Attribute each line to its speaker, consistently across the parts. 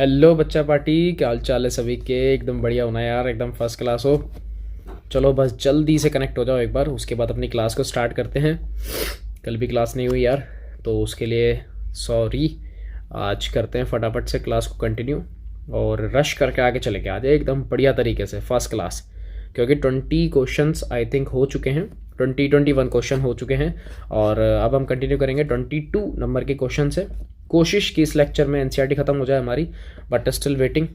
Speaker 1: Hello बच्चा party, क्या हाल चाल है सभी के। एकदम बढ़िया होना यार, एकदम फर्स्ट क्लास हो। चलो बस जल्दी से कनेक्ट हो जाओ एक बार, उसके बाद अपनी क्लास को स्टार्ट करते हैं। कल भी क्लास नहीं हुई यार, तो उसके लिए सॉरी। आज करते हैं फटाफट से क्लास को कंटिन्यू और रश करके आगे चले गए आज एकदम बढ़िया तरीके से फर्स्ट क्लास। क्योंकि 20 क्वेश्चंस आई थिंक हो चुके हैं, 21 क्वेश्चन हो चुके हैं और अब हम कंटिन्यू करेंगे 22 नंबर के क्वेश्चन से। कोशिश की इस लेक्चर में एनसीईआरटी ख़त्म हो जाए हमारी, बट स्टिल वेटिंग।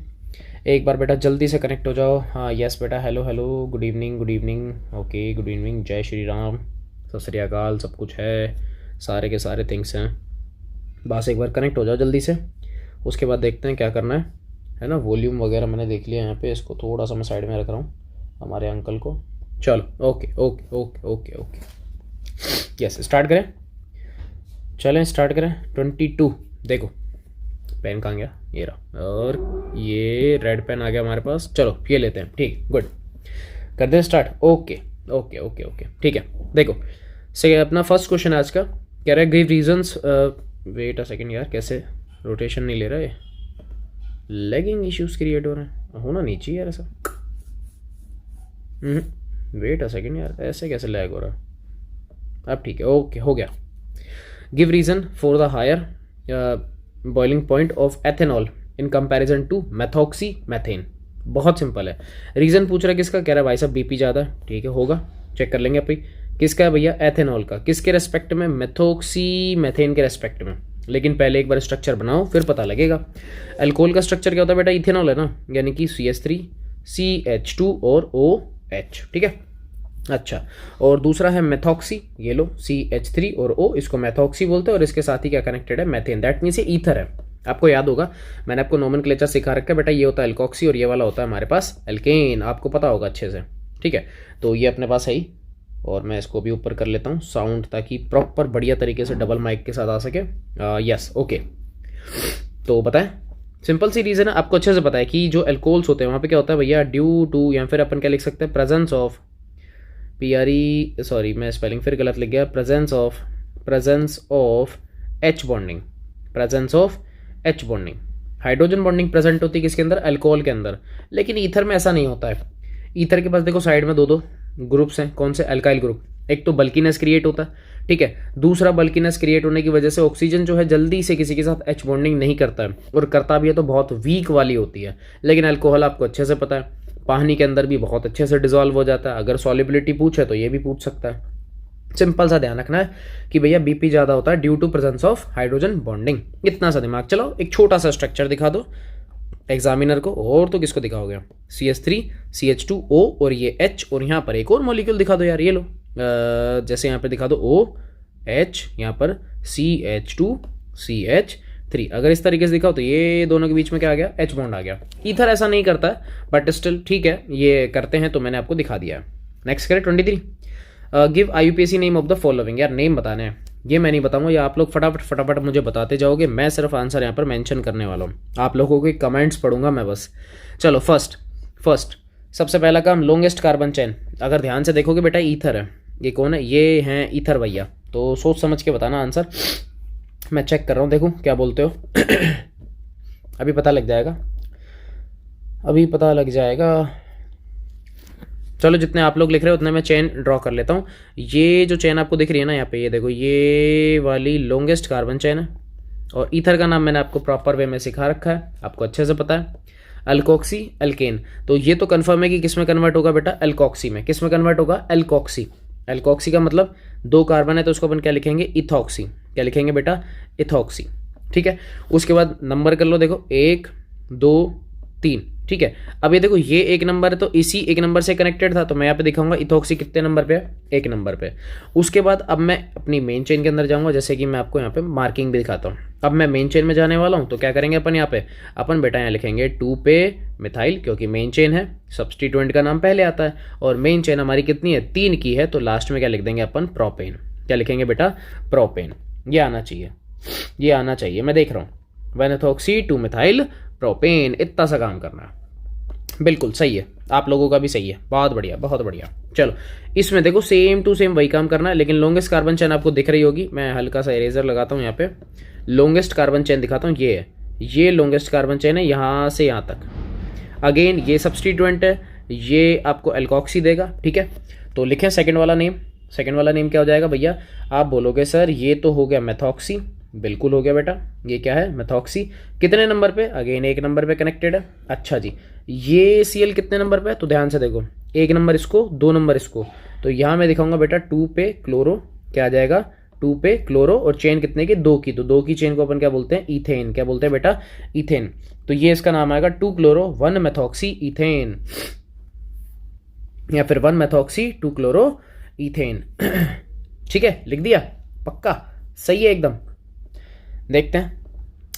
Speaker 1: एक बार बेटा जल्दी से कनेक्ट हो जाओ। हाँ यस बेटा, hello hello, good evening good evening, okay good evening, जय श्री राम, सत श्री अकाल, सब कुछ है, सारे के सारे थिंग्स हैं। बस एक बार कनेक्ट हो जाओ जल्दी से, उसके बाद देखते हैं क्या करना है ना। वॉल्यूम वगैरह मैंने देख लिया यहाँ पे, इसको थोड़ा सा मैं साइड में रख रहा हूँ हमारे अंकल को। चलो okay okay okay okay okay yes, start करें। चलें स्टार्ट करें। 22 देखो, पेन कहाँ गया, ये रहा, और ये रेड पेन आ गया हमारे पास। चलो ये लेते हैं, ठीक, गुड, कर दें start. Okay okay okay okay ठीक है। देखो से अपना फर्स्ट क्वेश्चन आज का कह रहा है give reasons. Wait a second यार, कैसे रोटेशन नहीं ले रहा है, लेगिंग इश्यूज क्रिएट हो रहे हैं, होना नहीं चाहिए यार ऐसा। वेट अ सेकंड यार, ऐसे कैसे लैग हो रहा है। अब ठीक है, ओके हो गया। Give reason for the higher boiling point of ethanol in comparison to methoxy methane. बहुत सिंपल है। रीज़न पूछ रहा है किसका, कह रहा है भाई साहब बीपी ज़्यादा है, ठीक है होगा, चेक कर लेंगे अपनी। किसका है भैया, एथेनॉल का। किसके रेस्पेक्ट में, मेथॉक्सी मैथेन के रेस्पेक्ट में। लेकिन पहले एक बार स्ट्रक्चर बनाओ फिर पता लगेगा। अल्कोहल का स्ट्रक्चर क्या होता है बेटा, इथेनॉल है ना, यानी कि CH3 CH2 और OH, ठीक है। अच्छा, और दूसरा है मेथॉक्सी, ये लो CH3 और O, इसको मेथॉक्सी बोलते हैं, और इसके साथ ही क्या कनेक्टेड है, मैथेन, दैट मीन्स ये ईथर है। आपको याद होगा मैंने आपको नोमेनक्लेचर सिखा रखा है बेटा, ये होता है एल्कोक्सी और ये वाला होता है हमारे पास एल्केन, आपको पता होगा अच्छे से, ठीक है। तो ये अपने पास है ही, और मैं इसको भी ऊपर कर लेता हूँ साउंड, ताकि प्रॉपर बढ़िया तरीके से डबल माइक के साथ आ सके। यस ओके, तो बताएं, सिंपल सी रीज़न है, आपको अच्छे से पता है कि जो एल्कोहल्स होते हैं वहाँ पे क्या होता है भैया, ड्यू टू, या फिर अपन क्या लिख सकते हैं, प्रेजेंस ऑफ PRE, सॉरी मैं स्पेलिंग फिर गलत लिख गया, presence of H bonding, presence of H bonding. Hydrogen bonding present होती है किसके अंदर, अल्कोहल के अंदर, लेकिन ईथर में ऐसा नहीं होता है। ईथर के पास देखो साइड में दो ग्रुप्स हैं, कौन से, अल्काइल ग्रुप। एक तो बल्कीनेस क्रिएट होता है, ठीक है, दूसरा बल्कीनेस क्रिएट होने की वजह से ऑक्सीजन जो है जल्दी से किसी के साथ H बॉन्डिंग नहीं करता है, और करता भी है तो बहुत वीक वाली होती है। लेकिन अल्कोहल आपको अच्छे से पता है पानी के अंदर भी बहुत अच्छे से डिजॉल्व हो जाता है। अगर सॉलिबिलिटी पूछे तो ये भी पूछ सकता है। सिंपल सा ध्यान रखना है कि भैया बीपी ज़्यादा होता है due to presence of hydrogen bonding, इतना सा दिमाग चलाओ। एक छोटा सा स्ट्रक्चर दिखा दो एग्जामिनर को, और तो किसको दिखाओगे, CH3 CH2 O और ये H, और यहाँ पर एक और मॉलिक्यूल दिखा दो यार, ये लो जैसे यहाँ पर दिखा दो OH, यहाँ पर CH2 CH3। अगर इस तरीके से दिखाओ तो ये दोनों के बीच में क्या आ गया, H बॉन्ड आ गया। ईथर ऐसा नहीं करता है, बट स्टिल ठीक है, ये करते हैं तो मैंने आपको दिखा दिया है। नेक्स्ट करें 23, give IUPAC name of the following. यार नेम बताने हैं, ये मैं नहीं बताऊंगा, ये आप लोग फटाफट मुझे बताते जाओगे, मैं सिर्फ आंसर यहाँ पर मेंशन करने वाला हूँ, आप लोगों के कमेंट्स पढ़ूंगा मैं बस। चलो फर्स्ट सबसे पहला काम, लॉन्गेस्ट कार्बन चेन। अगर ध्यान से देखोगे बेटा ईथर है, ये कौन है, ये हैं ईथर भैया, तो सोच समझ के बताना आंसर। मैं चेक कर रहा हूँ, देखूँ क्या बोलते हो। अभी पता लग जाएगा, अभी पता लग जाएगा। चलो जितने आप लोग लिख रहे हो उतने मैं चेन ड्रॉ कर लेता हूँ। ये जो चेन आपको दिख रही है ना यहाँ पे, ये देखो, ये वाली लॉन्गेस्ट कार्बन चेन है, और ईथर का नाम मैंने आपको प्रॉपर वे में सिखा रखा है, आपको अच्छे से पता है, अल्कोक्सी अल्केन। तो ये तो कन्फर्म है कि किस में कन्वर्ट होगा बेटा, अल्कोक्सी में। किस में कन्वर्ट होगा, अल्कोक्सी। अल्कोक्सी का मतलब 2 कार्बन है, तो उसको अपन क्या लिखेंगे, इथॉक्सी। क्या लिखेंगे बेटा, इथॉक्सी, ठीक है। उसके बाद नंबर कर लो, देखो 1 2 3, ठीक है। अब ये देखो, ये 1 नंबर है तो इसी 1 नंबर से कनेक्टेड था, तो मैं यहाँ पे दिखाऊंगा इथॉक्सी कितने नंबर पे है, 1 नंबर पे। उसके बाद अब मैं अपनी मेन चेन के अंदर जाऊंगा, जैसे कि मैं आपको यहाँ पे मार्किंग भी दिखाता हूँ। अब मैं मेन चेन में जाने वाला हूँ, तो क्या करेंगे अपन यहाँ पे, अपन बेटा यहाँ लिखेंगे 2 पे मिथाइल, क्योंकि मेन चेन है, सब्स्टिट्यूएंट का नाम पहले आता है, और मेन चेन हमारी कितनी है, 3 की है, तो लास्ट में क्या लिख देंगे अपन, प्रोपेन। क्या लिखेंगे बेटा, प्रोपेन। ये आना चाहिए, ये आना चाहिए, मैं देख रहा हूँ, 1-ethoxy 2 मिथाइल प्रोपेन, इतना सा काम करना है। बिल्कुल सही है, आप लोगों का भी सही है, बहुत बढ़िया बहुत बढ़िया। चलो इसमें देखो सेम टू सेम वही काम करना है, लेकिन लॉन्गेस्ट कार्बन चेन आपको दिख रही होगी, मैं हल्का सा इरेजर लगाता हूँ यहाँ पे, लॉन्गेस्ट कार्बन चेन दिखाता हूँ, ये है, ये लॉन्गेस्ट कार्बन चेन है यहाँ से यहाँ तक। अगेन ये सब्स्टिट्यूएंट है, ये आपको एल्कोक्सी देगा, ठीक है। तो लिखें सेकंड वाला नेम। सेकंड वाला नेम क्या हो जाएगा भैया? आप बोलोगे सर ये तो हो गया मेथॉक्सी, बिल्कुल हो गया बेटा, ये क्या है? मेथॉक्सी। कितने नंबर पे? अगेन 1 नंबर पे कनेक्टेड है। अच्छा जी, ये Cl कितने नंबर पे है? तो ध्यान से देखो, 1 नंबर इसको, 2 नंबर इसको, तो यहाँ मैं दिखाऊंगा बेटा 2 पे क्लोरो, क्या आ जाएगा? 2 पे क्लोरो, और चेन कितने की? 2 की, तो 2 की चेन को अपन क्या बोलते हैं? इथेन। क्या बोलते हैं बेटा? इथेन। तो ये इसका नाम आएगा 2 क्लोरो 1 मेथॉक्सी इथेन, या फिर 1 मेथॉक्सी 2 क्लोरो इथेन। ठीक है, लिख दिया? पक्का सही है एकदम। देखते हैं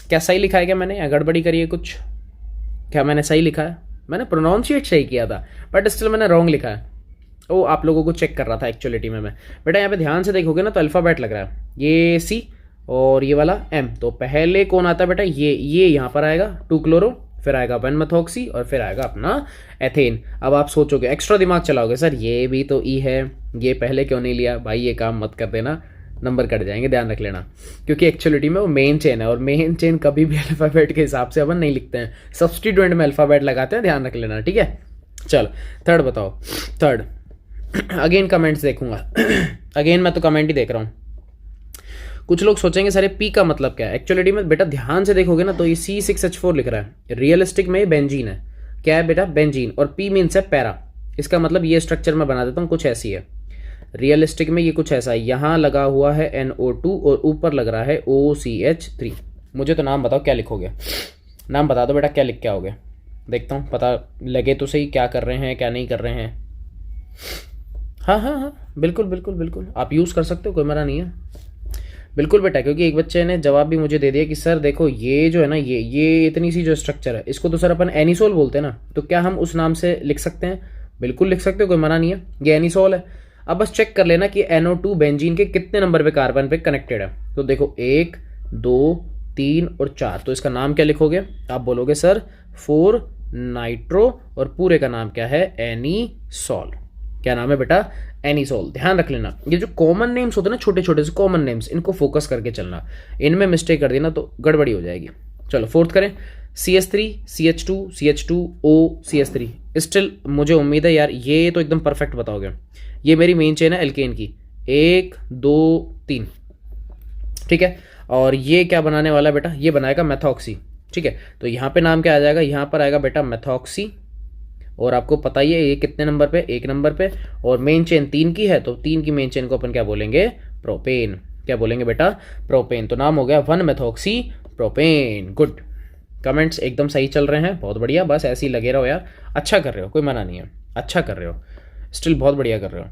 Speaker 1: क्या सही लिखा है, क्या मैंने या गड़बड़ी करी है कुछ? क्या मैंने सही लिखा है? मैंने प्रोनाउंसिएट सही किया था, बट स्टिल मैंने रॉन्ग लिखा है। वो आप लोगों को चेक कर रहा था एक्चुअलिटी में मैं। बेटा यहाँ पे ध्यान से देखोगे ना तो अल्फ़ाबेट लग रहा है, ये C और ये वाला M। तो पहले कौन आता है बेटा? ये यहाँ पर आएगा 2 क्लोरो, फिर आएगा 1 मेथॉक्सी, और फिर आएगा अपना एथेन। अब आप सोचोगे, एक्स्ट्रा दिमाग चलाओगे, सर ये भी तो E है, ये पहले क्यों नहीं लिया? भाई ये काम मत कर देना, नंबर कट जाएंगे, ध्यान रख लेना, क्योंकि एक्चुअलिटी में वो मेन चेन है, और मेन चेन कभी भी अल्फ़ाबेट के हिसाब से अपन नहीं लिखते हैं, सब्स्टिट्यूएंट में अल्फ़ाबेट लगाते हैं, ध्यान रख लेना, ठीक है। चलो थर्ड बताओ। थर्ड अगेन कमेंट्स देखूंगा। अगेन मैं तो कमेंट ही देख रहा हूँ। कुछ लोग सोचेंगे सर ये पी का मतलब क्या है? एक्चुअलिटी में बेटा ध्यान से देखोगे ना तो ये C6H4 लिख रहा है, रियलिस्टिक में ये बेंजीन है। क्या है बेटा? बेंजीन। और पी मीन्स है पैरा। इसका मतलब ये स्ट्रक्चर मैं बना देता हूँ, कुछ ऐसी है। रियलिस्टिक में ये कुछ ऐसा है, यहाँ लगा हुआ है NO2 और ऊपर लग रहा है OCH3। मुझे तो नाम बताओ क्या लिखोगे? नाम बता दो बेटा, क्या लिख के आओगे? देखता हूँ, पता लगे तो सही क्या कर रहे हैं क्या नहीं कर रहे हैं। हाँ हाँ हाँ, बिल्कुल बिल्कुल बिल्कुल, आप यूज़ कर सकते हो, कोई मना नहीं है। बिल्कुल बेटा, क्योंकि एक बच्चे ने जवाब भी मुझे दे दिया कि सर देखो ये जो है ना, ये इतनी सी जो स्ट्रक्चर है, इसको तो सर अपन एनिसोल बोलते हैं ना, तो क्या हम उस नाम से लिख सकते हैं? बिल्कुल लिख सकते हो, कोई मना नहीं है, ये एनिसोल है। अब बस चेक कर लेना कि NO2 बेंजीन के कितने नंबर पे कार्बन पे कनेक्टेड है। तो देखो 1 2 3 और 4, तो इसका नाम क्या लिखोगे? आप बोलोगे सर 4 नाइट्रो, और पूरे का नाम क्या है? एनीसोल। क्या नाम है बेटा? एनीसोल। ध्यान रख लेना, ये जो कॉमन नेम्स होते हैं ना, छोटे छोटे से कॉमन नेम्स, इनको फोकस करके चलना, इनमें मिस्टेक कर देना तो गड़बड़ी हो जाएगी। चलो फोर्थ करें। CH3 CH2 CH2 O CH3। Still मुझे उम्मीद है यार ये तो एकदम परफेक्ट बताओगे। ये मेरी मेन चेन है एल्केन की, 1 2 3, ठीक है। और ये क्या बनाने वाला है बेटा? ये बनाएगा मेथॉक्सी, ठीक है। तो यहाँ पे नाम क्या आ जाएगा? यहाँ पर आएगा बेटा मेथॉक्सी, और आपको पता ही है ये कितने नंबर पे? 1 नंबर पे, और मेन चेन 3 की है, तो 3 की मेन चेन को अपन क्या बोलेंगे? प्रोपेन। क्या बोलेंगे बेटा? प्रोपेन। तो नाम हो गया 1 मेथॉक्सी प्रोपेन। गुड, कमेंट्स एकदम सही चल रहे हैं, बहुत बढ़िया। बस ऐसे ही लगे रहो यार, अच्छा कर रहे हो, कोई मना नहीं है, अच्छा कर रहे हो, स्टिल बहुत बढ़िया कर रहे हो।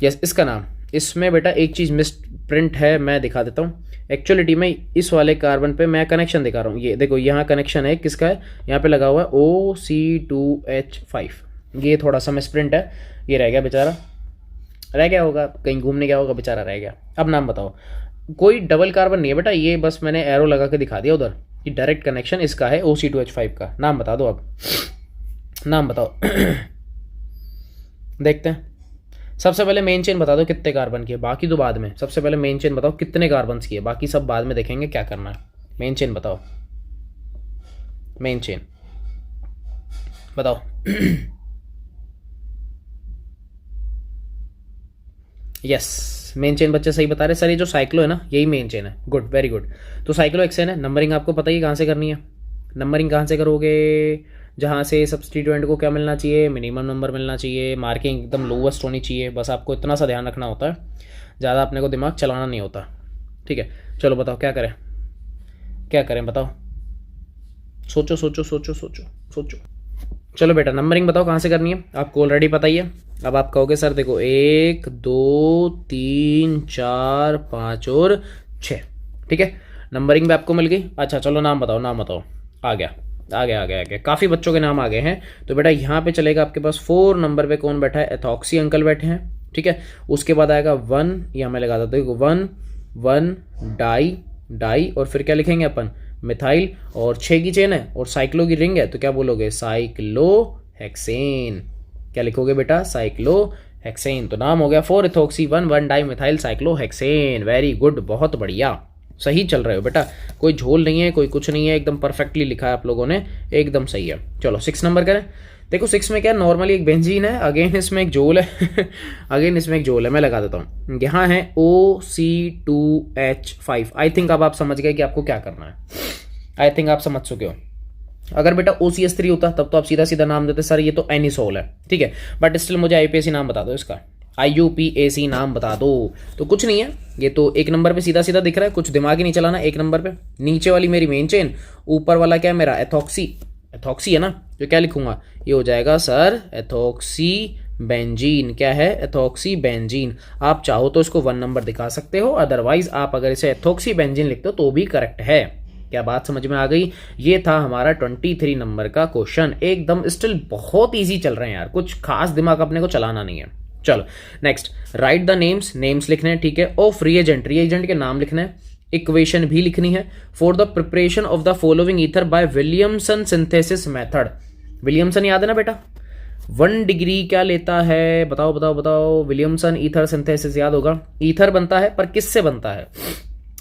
Speaker 1: यस, इसका नाम, इसमें बेटा एक चीज़ मिस प्रिंट है, मैं दिखा देता हूँ। एक्चुअलिटी में इस वाले कार्बन पे मैं कनेक्शन दिखा रहा हूँ, ये देखो यहाँ कनेक्शन है, किसका है? यहाँ पे लगा हुआ है OC2H5। ये थोड़ा सा मिस प्रिंट है, ये रह गया बेचारा, रह गया होगा, कहीं घूमने गया होगा बेचारा, रह गया। अब नाम बताओ। कोई डबल कार्बन नहीं है बेटा, ये बस मैंने एरो लगा के दिखा दिया उधर कि डायरेक्ट कनेक्शन इसका है OC2H5 का। नाम बता दो, अब नाम बताओ। देखते हैं। सबसे पहले मेन चेन बता दो कितने कार्बन की है, बाकी तो बाद में। सबसे पहले मेन चेन बताओ कितने कार्बन की है, बाकी सब बाद में देखेंगे क्या करना है। मेन चेन बताओ, मेन चेन बताओ। यस, मेन चेन बच्चे सही बता रहे सर, ये जो साइक्लो है ना यही मेन चेन है। Good, very good. तो साइक्लो हेक्सेन है। नंबरिंग आपको पता ही कहाँ से करनी है? नंबरिंग कहाँ से करोगे? जहाँ से सब्स्टिट्यूएंट को क्या मिलना चाहिए? मिनिमम नंबर मिलना चाहिए, मार्किंग एकदम लोवेस्ट होनी चाहिए। बस आपको इतना सा ध्यान रखना होता है, ज़्यादा अपने को दिमाग चलाना नहीं होता, ठीक है। चलो बताओ क्या करें, क्या करें बताओ, सोचो सोचो सोचो सोचो सोचो। चलो बेटा नंबरिंग बताओ कहाँ से करनी है, आपको ऑलरेडी पता ही है। अब आप कहोगे सर देखो 1 2 3 4 5 और 6, ठीक है। नंबरिंग भी आपको मिल गई। अच्छा चलो नाम बताओ, नाम बताओ। आ गया आ गया आ गया आ गया, काफ़ी बच्चों के नाम आ गए हैं। तो बेटा यहाँ पे चलेगा आपके पास 4 नंबर पे कौन बैठा है? एथॉक्सी अंकल बैठे हैं, ठीक है। उसके बाद आएगा 1, यहाँ मैं लगा देता हूँ 1 1 डाई डाई, और फिर क्या लिखेंगे अपन? मिथाइल, और 6 की चेन है और साइक्लो की रिंग है, तो क्या बोलोगे? साइक्लोहेक्सेन। क्या लिखोगे बेटा? साइक्लोहेक्सेन। तो नाम हो गया 4 ethoxy 1 1 di methyl cyclohexane. Very good, बहुत बढ़िया। सही चल रहे हो बेटा, कोई झोल नहीं है, कोई कुछ नहीं है, एकदम परफेक्टली लिखा है आप लोगों ने, एकदम सही है। चलो 6 नंबर करें। देखो 6 में क्या है, नॉर्मली एक बेंजीन है, अगेन इसमें एक झोल है अगेन इसमें एक झोल है, मैं लगा देता हूँ। यहाँ है OC2H5। आई थिंक अब आप समझ गए कि आपको क्या करना है, आई थिंक आप समझ चुके हो। अगर बेटा OCS3 होता तब तो आप सीधा सीधा नाम देते सर ये तो एनिसोल है, ठीक है, बट स्टिल मुझे IUPAC नाम बता दो इसका, IUPAC नाम बता दो। तो कुछ नहीं है, ये तो 1 नंबर पे सीधा सीधा दिख रहा है, कुछ दिमाग ही नहीं चलाना। 1 नंबर पे नीचे वाली मेरी मेन चेन, ऊपर वाला क्या है मेरा एथॉक्सी है ना, तो क्या लिखूंगा, ये हो जाएगा सर एथॉक्सी बेंजीन। क्या है, एथॉक्सी बेंजीन। आप चाहो तो इसको 1 नंबर दिखा सकते हो, अदरवाइज आप अगर इसे एथॉक्सी बेंजीन लिखते हो तो भी करेक्ट है। क्या बात समझ में आ गई? ये था हमारा 23 नंबर का क्वेश्चन, एकदम स्टिल बहुत इजी चल रहे हैं यार, कुछ खास दिमाग अपने को चलाना नहीं है। चलो नेक्स्ट, राइट द नेम्स लिखने हैं, ठीक है, ऑफ रिएजेंट के नाम लिखने हैं, इक्वेशन भी लिखनी है for the preparation of the following ether bye Williamson synthesis method. Williamson याद है ना बेटा, 1 डिग्री क्या लेता है, बताओ। विलियमसन ईथर सिंथेसिस याद होगा। ईथर बनता है, पर किससे बनता है?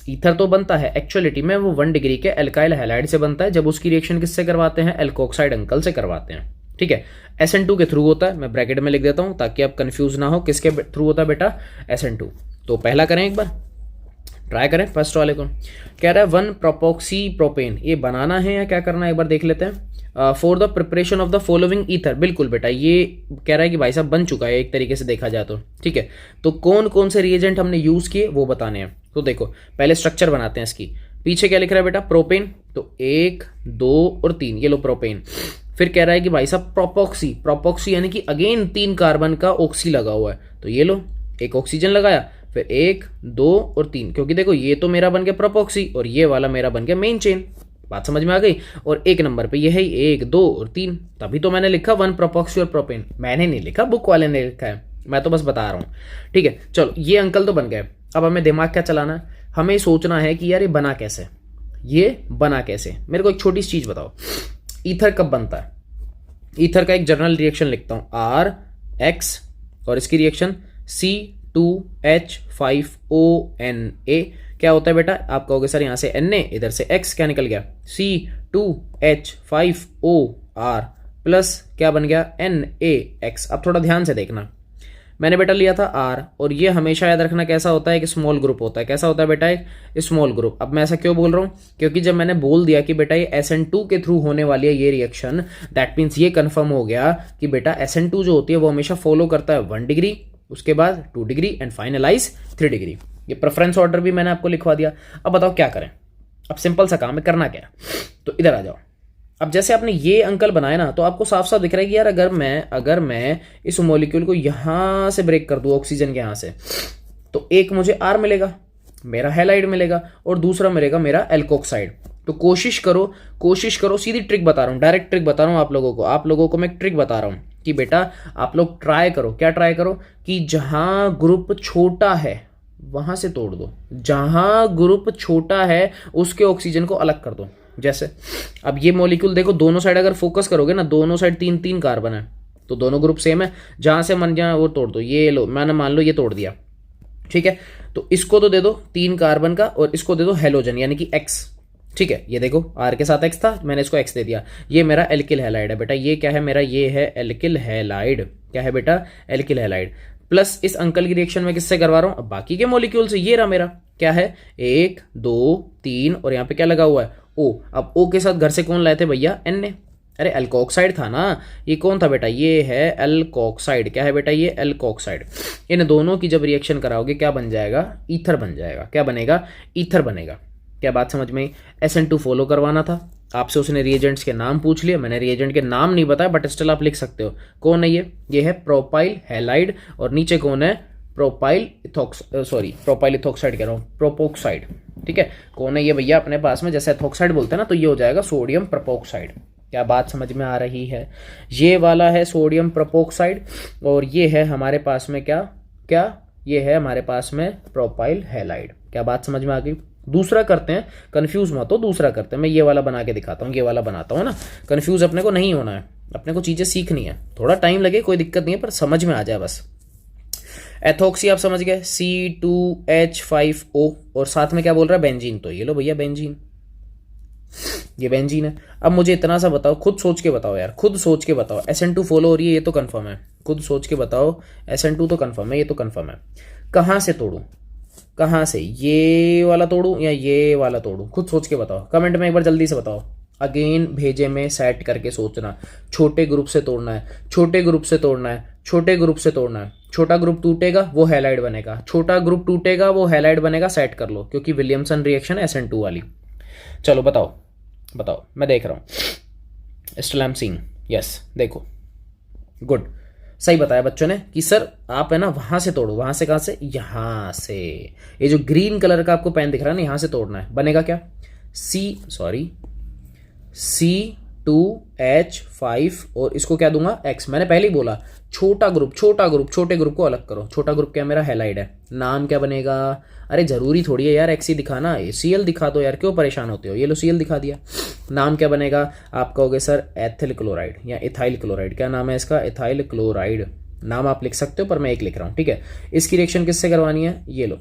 Speaker 1: ईथर तो बनता है एक्चुअलिटी में वो 1 डिग्री के एल्काइल हैलाइड से बनता है, जब उसकी रिएक्शन किससे करवाते हैं, एल्कोक्साइड अंकल से करवाते हैं, ठीक है। SN2 के थ्रू होता है, मैं ब्रैकेट में लिख देता हूं ताकि आप कंफ्यूज ना हो, किसके थ्रू होता है बेटा, SN2। तो पहला करें, एक बार ट्राई करें फर्स्ट वाले को। कह रहा है 1 प्रोपोक्सी प्रोपेन, ये बनाना है या क्या करना है एक बार देख लेते हैं। For the preparation of the following ether, बिल्कुल बेटा, ये कह रहा है कि भाई साहब बन चुका है एक तरीके से देखा जाए तो, ठीक है। तो कौन कौन से रिएजेंट हमने यूज किए वो बताने हैं। तो देखो पहले स्ट्रक्चर बनाते हैं इसकी। पीछे क्या लिख रहा है बेटा, प्रोपेन, तो 1 2 और 3, ये लो प्रोपेन। फिर कह रहा है कि भाई साहब प्रोपोक्सी यानी कि अगेन 3 कार्बन का ऑक्सी लगा हुआ है, तो ये लो एक ऑक्सीजन लगाया, फिर 1 2 और 3, क्योंकि देखो ये तो मेरा बन गया प्रोपोक्सी और ये वाला मेरा बन गया मेन चेन। बात समझ में आ गई? और 1 नंबर पे ये है 1 2 और 3, तभी तो मैंने लिखा 1 प्रोपोक्सी और प्रोपेन। मैंने नहीं लिखा, बुक वाले ने लिखा है, मैं तो बस बता रहा हूँ, ठीक है। चलो ये अंकल तो बन गए, अब हमें दिमाग क्या चलाना है, हमें सोचना है कि यार ये बना कैसे, मेरे को एक छोटी सी चीज बताओ, ईथर कब बनता है? ईथर का एक जनरल रिएक्शन लिखता हूं, RX और इसकी रिएक्शन C2H5ONA। क्या होता है बेटा, आप कहोगे सर यहां से Na, इधर से X क्या निकल गया, C2H5OR प्लस क्या बन गया, NaX। अब थोड़ा ध्यान से देखना, मैंने बेटा लिया था R, और ये हमेशा याद रखना कैसा होता है, एक स्मॉल ग्रुप होता है। कैसा होता है बेटा, एक स्मॉल ग्रुप। अब मैं ऐसा क्यों बोल रहा हूँ, क्योंकि जब मैंने बोल दिया कि बेटा ये SN2 के थ्रू होने वाली है ये रिएक्शन, दैट मीन्स ये कंफर्म हो गया कि बेटा SN2 जो होती है वो हमेशा फॉलो करता है 1 डिग्री, उसके बाद 2 डिग्री एंड फाइनलाइज 3 डिग्री। ये प्रेफरेंस ऑर्डर भी मैंने आपको लिखवा दिया। अब बताओ क्या करें, अब सिंपल सा काम है, करना क्या है, तो इधर आ जाओ। अब जैसे आपने ये अंकल बनाया ना, तो आपको साफ साफ दिख रहा है कि यार अगर मैं इस मॉलिक्यूल को यहां से ब्रेक कर दूं ऑक्सीजन के यहां से, तो एक मुझे R मिलेगा, मेरा हैलाइड मिलेगा, और दूसरा मिलेगा मेरा एल्कोक्साइड। तो कोशिश करो, सीधी ट्रिक बता रहा हूं, डायरेक्ट ट्रिक बता रहा हूं आप लोगों को मैं एक ट्रिक बता रहा हूं कि बेटा आप लोग ट्राई करो, क्या ट्राई करो कि जहां ग्रुप छोटा है वहां से तोड़ दो, जहां ग्रुप छोटा है उसके ऑक्सीजन को अलग कर दो। जैसे अब ये मॉलिक्यूल देखो, दोनों साइड अगर फोकस करोगे ना, दोनों साइड 3 कार्बन है, तो दोनों ग्रुप सेम है, जहां से मन जाए वो तोड़ दो। ये लो, मैंने मान लो ये तोड़ दिया, ठीक है। तो इसको तो दे दो 3 कार्बन का, और इसको दे दो हेलोजन यानी कि X, ठीक है। ये देखो R के साथ X था, मैंने इसको X दे दिया। ये मेरा एल्किल हैलाइड है बेटा, ये क्या है मेरा, ये है एल्किल हैलाइड। क्या है बेटा, एल्किल हैलाइड। प्लस इस अंकल की रिएक्शन में किससे करवा रहा हूं, अब बाकी के मॉलिक्यूल से। ये रहा मेरा क्या है, 1 2 3, और यहाँ पे क्या लगा हुआ है, O। अब O के साथ घर से कौन लाए थे भैया, Na। अरे एल्कोक्साइड था ना, ये कौन था बेटा, ये है एल्कोक्साइड। क्या है बेटा, ये एल्कोक्साइड। इन दोनों की जब रिएक्शन कराओगे क्या बन जाएगा, ईथर बन जाएगा। क्या बनेगा, ईथर बनेगा। क्या बात समझ में? SN2 फॉलो करवाना था आपसे, उसने रिएजेंट्स के नाम पूछ लिए, मैंने रिएजेंट के नाम नहीं बताया, बट स्टिल आप लिख सकते हो। कौन है ये है प्रोपाइल हैलाइड, और नीचे कौन है, प्रोपाइल इथोक्साइड कह रहा हूँ, प्रोपोक्साइड, ठीक है। कौन है ये भैया अपने पास में, जैसे इथोक्साइड बोलते हैं ना, तो ये हो जाएगा सोडियम प्रोपोक्साइड। क्या बात समझ में आ रही है? ये वाला है सोडियम प्रोपोक्साइड, और ये है हमारे पास में क्या ये है हमारे पास में प्रोपाइल हैलाइड। क्या बात समझ में आ गई? दूसरा करते हैं, कंफ्यूज मत हो, दूसरा करते हैं। मैं ये वाला बना के दिखाता हूँ, ये वाला बनाता हूँ ना, कंफ्यूज अपने को नहीं होना है, अपने को चीजें सीखनी है, थोड़ा टाइम लगे कोई दिक्कत नहीं है, पर समझ में आ जाए बस। एथॉक्सी आप समझ गए, C2H5O, और साथ में क्या बोल रहा है, बेंजीन। तो ये लो भैया बेंजीन, ये बेंजीन है। अब मुझे इतना सा बताओ, खुद सोच के बताओ यार, खुद सोच के बताओ, SN2 फॉलो हो रही है, ये तो कंफर्म है। खुद सोच के बताओ, SN2 तो कंफर्म है, ये तो कंफर्म है। कहाँ से तोड़ूं, कहाँ से, ये वाला तोड़ूं या ये वाला तोड़ूं? खुद सोच के बताओ, कमेंट में एक बार जल्दी से बताओ। अगेन भेजे में सेट करके सोचना, छोटे ग्रुप से तोड़ना है, छोटे ग्रुप से तोड़ना है, छोटे ग्रुप से तोड़ना है। छोटा ग्रुप टूटेगा वो हैलाइड बनेगा, छोटा ग्रुप टूटेगा वो हैलाइड बनेगा, सेट कर लो, क्योंकि विलियमसन रिएक्शन है SN2 वाली। चलो बताओ बताओ, मैं देख रहा हूँ। Still I am seeing, yes देखो, गुड, सही बताया बच्चों ने कि सर आप है ना वहां से तोड़ो। वहां से, कहां से, यहां से। ये जो ग्रीन कलर का आपको पेन दिख रहा है ना, यहां से तोड़ना है। बनेगा क्या, C2H5 और इसको क्या दूंगा, X। मैंने पहले ही बोला छोटा ग्रुप, छोटा ग्रुप, छोटे ग्रुप को अलग करो। छोटा ग्रुप क्या, मेरा हैलाइड है। नाम क्या बनेगा, अरे जरूरी थोड़ी है यार X ही दिखाना, Cl दिखा दो यार, क्यों परेशान होते हो। ये लो Cl दिखा दिया। नाम क्या बनेगा, आप कहोगे सर एथिल क्लोराइड या इथाइल क्लोराइड। क्या नाम है इसका, इथाइल क्लोराइड। नाम आप लिख सकते हो पर मैं एक लिख रहा हूँ, ठीक है। इसकी रिएक्शन किससे करवानी है, ये लो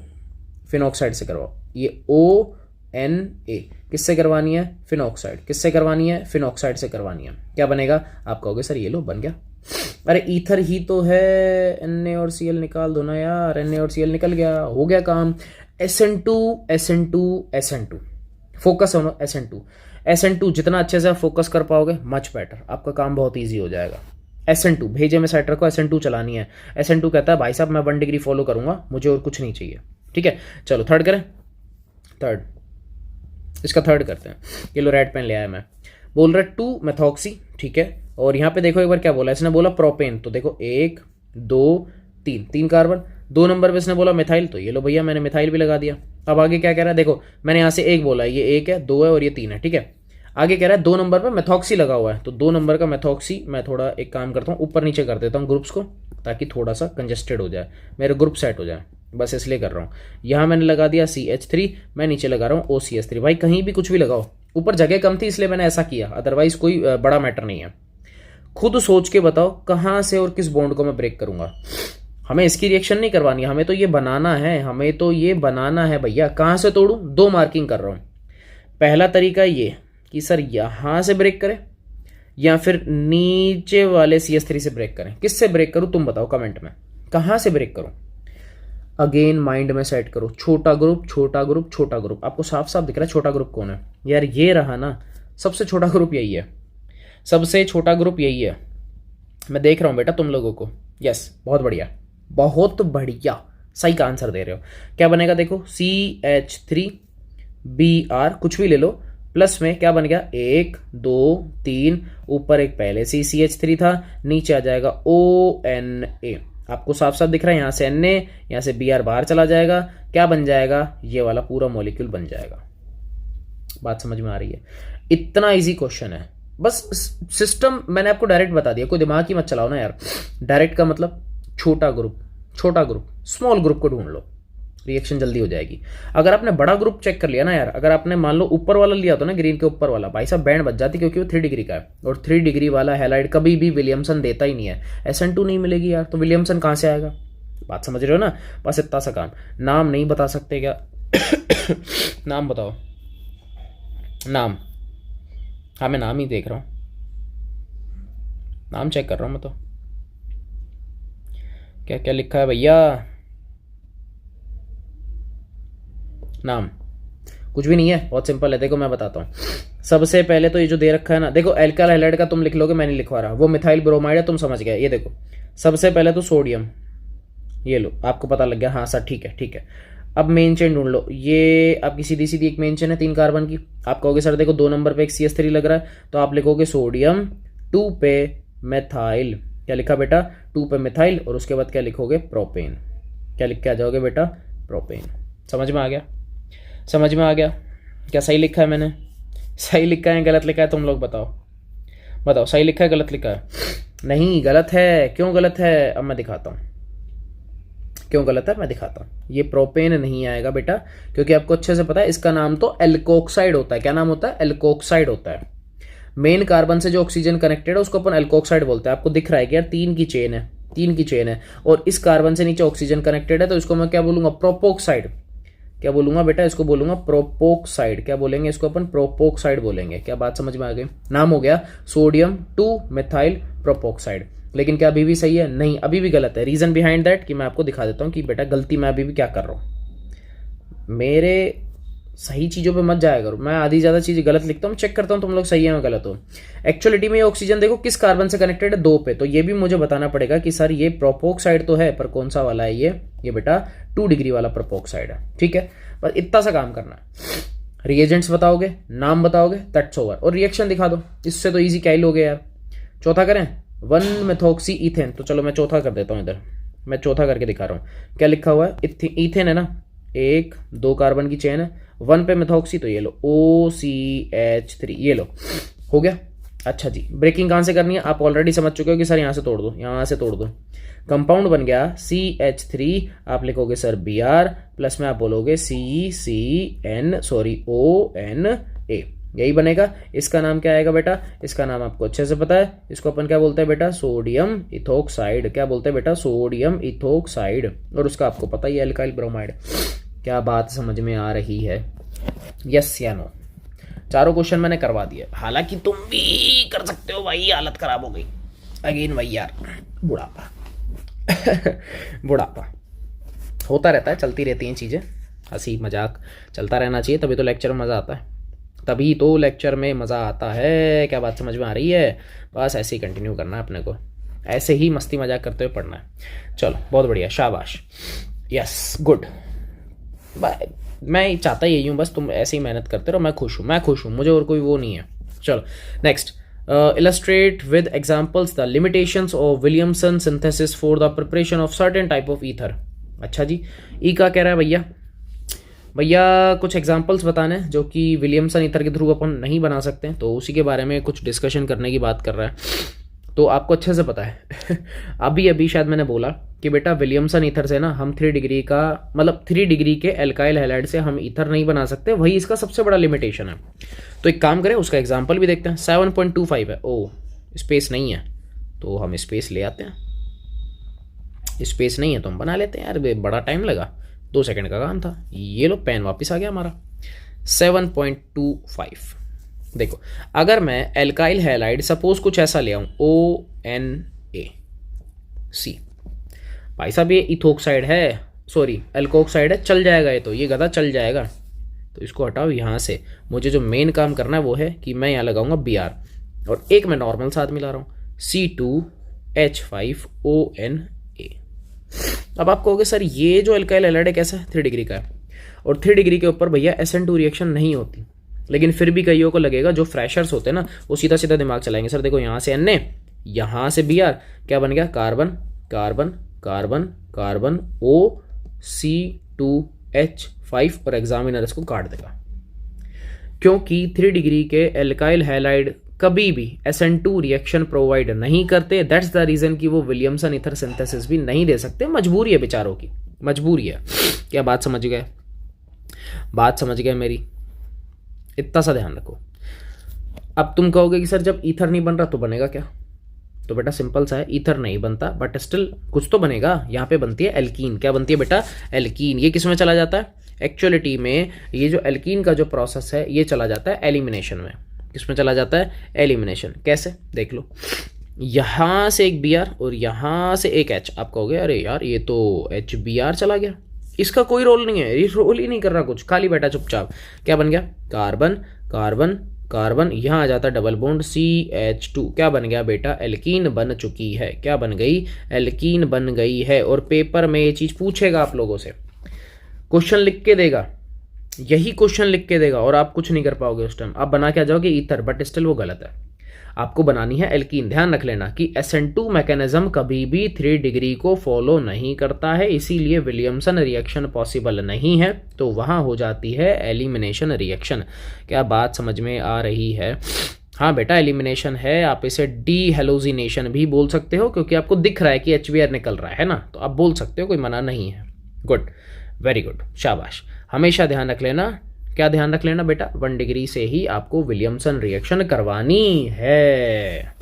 Speaker 1: फिनॉक्साइड से करवाओ। ये ONA किससे करवानी है, फिनॉक्साइड। किससे करवानी है, फिनॉक्साइड से करवानी है। क्या बनेगा, आप कहोगे सर ये लो बन गया। अरे ईथर ही तो है, Na और Cl निकाल दो ना यार, Na और Cl निकल गया, हो गया काम। SN2 SN2 SN2, focus on SN2। SN2 जितना अच्छे से आप फोकस कर पाओगे मच बेटर, आपका काम बहुत ईजी हो जाएगा। SN2 भेजे में सेट रखो, SN2 चलानी है। SN2 कहता है भाई साहब मैं 1 डिग्री फॉलो करूंगा, मुझे और कुछ नहीं चाहिए, ठीक है। चलो थर्ड करें, थर्ड, इसका थर्ड करते हैं। ये लो रेड पेन ले आया मैं। बोल रहा है 2 मेथॉक्सी, ठीक है। और यहाँ पे देखो एक बार क्या बोला इसने, बोला प्रोपेन। तो देखो 1 2 3, 3 कार्बन। 2 नंबर पे इसने बोला मिथाइल, तो ये लो भैया मैंने मिथाइल भी लगा दिया। अब आगे क्या कह रहा है, देखो मैंने यहाँ से 1 बोला, ये 1 है, 2 है और ये 3 है, ठीक है। आगे कह रहा है 2 नंबर पर मेथॉक्सी लगा हुआ है, तो 2 नंबर का मेथॉक्सी मैं थोड़ा एक काम करता हूँ, ऊपर नीचे कर देता हूँ ग्रुप्स को, ताकि थोड़ा सा कंजेस्टेड हो जाए, मेरे ग्रुप सेट हो जाए, बस इसलिए कर रहा हूँ। यहाँ मैंने लगा दिया CH3, मैं नीचे लगा रहा हूँ OCH3। भाई कहीं भी कुछ भी लगाओ, ऊपर जगह कम थी इसलिए मैंने ऐसा किया, अदरवाइज कोई बड़ा मैटर नहीं है। खुद सोच के बताओ कहाँ से और किस बॉन्ड को मैं ब्रेक करूंगा। हमें इसकी रिएक्शन नहीं करवानी, हमें तो ये बनाना है, हमें तो ये बनाना है भैया। कहाँ से तोड़ूं, 2 मार्किंग कर रहा हूँ। पहला तरीका ये कि सर यहां से ब्रेक करें या फिर नीचे वाले CH3 से ब्रेक करें। किससे ब्रेक करूं तुम बताओ कमेंट में, कहां से ब्रेक करूं। अगेन माइंड में सेट करो, छोटा ग्रुप, छोटा ग्रुप, छोटा ग्रुप। आपको साफ साफ दिख रहा है छोटा ग्रुप कौन है यार, ये रहा ना, सबसे छोटा ग्रुप यही है, सबसे छोटा ग्रुप यही है। मैं देख रहा हूं बेटा तुम लोगों को, यस बहुत बढ़िया, बहुत बढ़िया, सही का आंसर दे रहे हो। क्या बनेगा देखो, CH3Br, कुछ भी ले लो, प्लस में क्या बन गया, 1 2 3, ऊपर एक पहले से CH3 था, नीचे आ जाएगा ONA। आपको साफ साफ दिख रहा है, यहां से Na, यहां से Br बाहर चला जाएगा, क्या बन जाएगा, ये वाला पूरा मॉलिक्यूल बन जाएगा। बात समझ में आ रही है, इतना इजी क्वेश्चन है। बस सिस्टम मैंने आपको डायरेक्ट बता दिया, कोई दिमाग ही मत चलाओ ना यार। डायरेक्ट का मतलब छोटा ग्रुप, छोटा ग्रुप, स्मॉल ग्रुप को ढूंढ लो, रिएक्शन जल्दी हो जाएगी। अगर आपने बड़ा ग्रुप चेक कर लिया ना यार, अगर आपने मान लो ऊपर वाला लिया तो ना, ग्रीन के ऊपर वाला, भाई साहब बैंड बच जाती, क्योंकि वो 3 डिग्री का है, और 3 डिग्री वाला हैलाइड कभी भी विलियमसन देता ही नहीं है। SN2 नहीं मिलेगी यार, तो विलियमसन कहां से आएगा। बात समझ रहे हो ना, बस इतना सा काम। नाम नहीं बता सकते क्या नाम बताओ, नाम। हाँ मैं नाम ही देख रहा हूं, नाम चेक कर रहा हूं मैं तो। क्या क्या लिखा है भैया, नाम कुछ भी नहीं है, बहुत सिंपल है। देखो मैं बताता हूँ, सबसे पहले तो ये जो दे रखा है ना, देखो एल्काइल हैलाइड का तुम लिख लोगे, मैं नहीं लिखवा रहा, वो मिथाइल ब्रोमाइड है, तुम समझ गए। ये देखो सबसे पहले तो सोडियम, ये लो आपको पता लग गया, हाँ सर ठीक है ठीक है। अब मेन चेन ढूंढ लो, ये आपकी सीधी सीधी एक मेन चेन है 3 कार्बन की। आप कहोगे सर देखो 2 नंबर पे एक CH3 लग रहा है, तो आप लिखोगे सोडियम 2 पे मेथाइल। क्या लिखा बेटा, 2 पे मिथाइल, और उसके बाद क्या लिखोगे, प्रोपेन। क्या लिख के आ जाओगे बेटा, प्रोपेन। समझ में आ गया, समझ में आ गया। क्या सही लिखा है मैंने, सही लिखा है गलत लिखा है, तुम लोग बताओ, बताओ सही लिखा है गलत लिखा है। नहीं गलत है, क्यों गलत है, अब मैं दिखाता हूँ क्यों गलत है, मैं दिखाता हूँ। ये प्रोपेन नहीं आएगा बेटा, क्योंकि आपको अच्छे से पता है इसका नाम तो एल्कोक्साइड होता है। क्या नाम होता है, एल्कोक्साइड होता है। मेन कार्बन से जो ऑक्सीजन कनेक्टेड है उसको अपन एल्कोक्साइड बोलते हैं। आपको दिख रहा है कि यार 3 की चेन है, 3 की चेन है और इस कार्बन से नीचे ऑक्सीजन कनेक्टेड है, तो इसको मैं क्या बोलूंगा, प्रोपोक्साइड। क्या बोलूंगा बेटा, इसको बोलूंगा प्रोपोक्साइड। क्या बोलेंगे इसको अपन, प्रोपोक्साइड बोलेंगे। क्या बात समझ में आ गई? नाम हो गया सोडियम 2 मेथाइल प्रोपोक्साइड। लेकिन क्या अभी भी सही है? नहीं, अभी भी गलत है। रीजन बिहाइंड दैट कि मैं आपको दिखा देता हूं कि बेटा गलती मैं अभी भी क्या कर रहा हूं। मेरे सही चीज़ों पे मत जाया करो, मैं आधी ज़्यादा चीज़ गलत लिखता हूँ, चेक करता हूँ तुम लोग सही है मैं गलत हो। एक्चुअलिटी में ये ऑक्सीजन देखो किस कार्बन से कनेक्टेड है, 2 पे, तो ये भी मुझे बताना पड़ेगा कि सर ये प्रोपोक्साइड तो है पर कौन सा वाला है ये बेटा 2 डिग्री वाला प्रोपोक्साइड है। ठीक है, बस इतना सा काम करना है। रिएजेंट्स बताओगे, नाम बताओगे, दैट्स ओवर, और रिएक्शन दिखा दो। इससे तो ईजी क्या ही लोगे यार। चौथा करें, 1 मेथॉक्सी इथेन, तो चलो मैं चौथा कर देता हूँ। इधर मैं चौथा करके दिखा रहा हूँ। क्या लिखा हुआ है, इथेन है ना, 1 2 कार्बन की चेन है, 1 पे मेथॉक्सी, तो ये लो OCH3, ये लो हो गया। अच्छा जी, ब्रेकिंग कहाँ से करनी है आप ऑलरेडी समझ चुके हो कि सर यहाँ से तोड़ दो, यहाँ से तोड़ दो। कंपाउंड बन गया CH3, आप लिखोगे सर Br, प्लस में आप बोलोगे ONA, यही बनेगा। इसका नाम क्या आएगा बेटा, इसका नाम आपको अच्छे से पता है, इसको अपन क्या बोलते हैं बेटा, सोडियम इथोक्साइड। क्या बोलते हैं बेटा, सोडियम इथोक्साइड, और उसका आपको पता ही है एल्काइल ब्रोमाइड। क्या बात समझ में आ रही है? यस या नो? चारों क्वेश्चन मैंने करवा दिए, हालांकि तुम भी कर सकते हो भाई, हालत खराब हो गई अगेन भाई यार, बुढ़ापा बुढ़ापा होता रहता है, चलती रहती हैं चीज़ें, हंसी मजाक चलता रहना चाहिए, तभी तो लेक्चर में मज़ा आता है, तभी तो लेक्चर में मज़ा आता है। क्या बात समझ में आ रही है? बस ऐसे ही कंटिन्यू करना है अपने को, ऐसे ही मस्ती मजाक करते हुए पढ़ना है। चलो बहुत बढ़िया, शाबाश, यस गुड। मैं चाहता यही हूँ, बस तुम ऐसे ही मेहनत करते रहो, मैं खुश हूँ, मुझे और कोई वो नहीं है। चलो next, illustrate with examples the limitations of Williamson synthesis for the preparation of certain type of ether। अच्छा जी, ई का कह रहा है भैया कुछ एग्जांपल्स बताने जो कि विलियमसन ईथर के थ्रू अपन नहीं बना सकते, तो उसी के बारे में कुछ डिस्कशन करने की बात कर रहा है। तो आपको अच्छे से पता है अभी शायद मैंने बोला कि बेटा विलियमसन ईथर से ना हम 3 डिग्री का, मतलब 3 डिग्री के एल्काइल हैलाइड से हम ईथर नहीं बना सकते, वही इसका सबसे बड़ा लिमिटेशन है। तो एक काम करें, उसका एग्जांपल भी देखते हैं। 7.25 है, ओ स्पेस नहीं है तो हम स्पेस ले आते हैं, स्पेस नहीं है तो हम बना लेते हैं यार, बड़ा टाइम लगा, 2 सेकंड का काम था। ये लो पेन वापस आ गया हमारा। 7.25 देखो, अगर मैं एल्काइल हैलाइड सपोज कुछ ऐसा ले आऊं, ONaC, भाई साहब ये इथोक्साइड है, सॉरी एल्कोक्साइड है, चल जाएगा ये, तो ये गधा चल जाएगा, तो इसको हटाओ यहाँ से। मुझे जो मेन काम करना है वो है कि मैं यहाँ लगाऊंगा Br, और एक मैं नॉर्मल साथ मिला रहा हूँ C2H5ONa। अब आप कहोगे सर ये जो एल्काइल हैलाइड है कैसा है, 3 डिग्री का है, और 3 डिग्री के ऊपर भैया SN2 रिएक्शन नहीं होती, लेकिन फिर भी कईयों को लगेगा, जो फ्रेशर्स होते हैं ना वो सीधा सीधा दिमाग चलाएंगे, सर देखो यहाँ से Na, यहाँ से Br, क्या बन गया, carbon carbon carbon carbon OC2H5, और एग्जामिनर इसको काट देगा, क्योंकि 3 डिग्री के एल्काइल हैलाइड कभी भी SN2 रिएक्शन प्रोवाइड नहीं करते। दैट्स द रीजन कि वो विलियमसन ईथर सिंथेसिस भी नहीं दे सकते, मजबूरी है बेचारों की, मजबूरी है। क्या बात समझ गए? बात समझ गए मेरी? इतना सा ध्यान रखो। अब तुम कहोगे कि सर जब ईथर नहीं बन रहा तो बनेगा क्या, तो बेटा सिंपल सा है, ईथर नहीं बनता बट स्टिल कुछ तो बनेगा। यहाँ पे बनती है एल्कीन। क्या बनती है बेटा, एल्कीन। ये किस में चला जाता है, एक्चुअलिटी में ये जो एल्कीन का जो प्रोसेस है ये चला जाता है एलिमिनेशन में। किसमें चला जाता है, एलिमिनेशन। कैसे, देख लो, यहाँ से एक Br और यहाँ से एक H, आप कहोगे अरे यार ये तो HBr चला गया, इसका कोई रोल नहीं है, ये रोल ही नहीं कर रहा कुछ, खाली बैठा चुपचाप। क्या बन गया, कार्बन कार्बन कार्बन, यहाँ आ जाता है डबल बॉन्ड CH2, क्या बन गया बेटा, एल्कीन बन चुकी है। क्या बन गई, एल्कीन बन गई है। और पेपर में ये चीज़ पूछेगा आप लोगों से, क्वेश्चन लिख के देगा, यही क्वेश्चन लिख के देगा और आप कुछ नहीं कर पाओगे उस टाइम। आप बना के आ जाओगे ईथर, बट स्टिल वो गलत है, आपको बनानी है एल्कीन। ध्यान रख लेना कि SN2 मैकेनिज्म कभी भी 3 डिग्री को फॉलो नहीं करता है, इसीलिए विलियमसन रिएक्शन पॉसिबल नहीं है, तो वहां हो जाती है एलिमिनेशन रिएक्शन। क्या बात समझ में आ रही है? हाँ बेटा एलिमिनेशन है, आप इसे डीहेलोजिनेशन भी बोल सकते हो, क्योंकि आपको दिख रहा है कि HBr निकल रहा है ना, तो आप बोल सकते हो, कोई मना नहीं है। गुड, वेरी गुड, शाबाश। हमेशा ध्यान रख लेना, क्या ध्यान रख लेना बेटा, 1 डिग्री से ही आपको विलियमसन रिएक्शन करवानी है।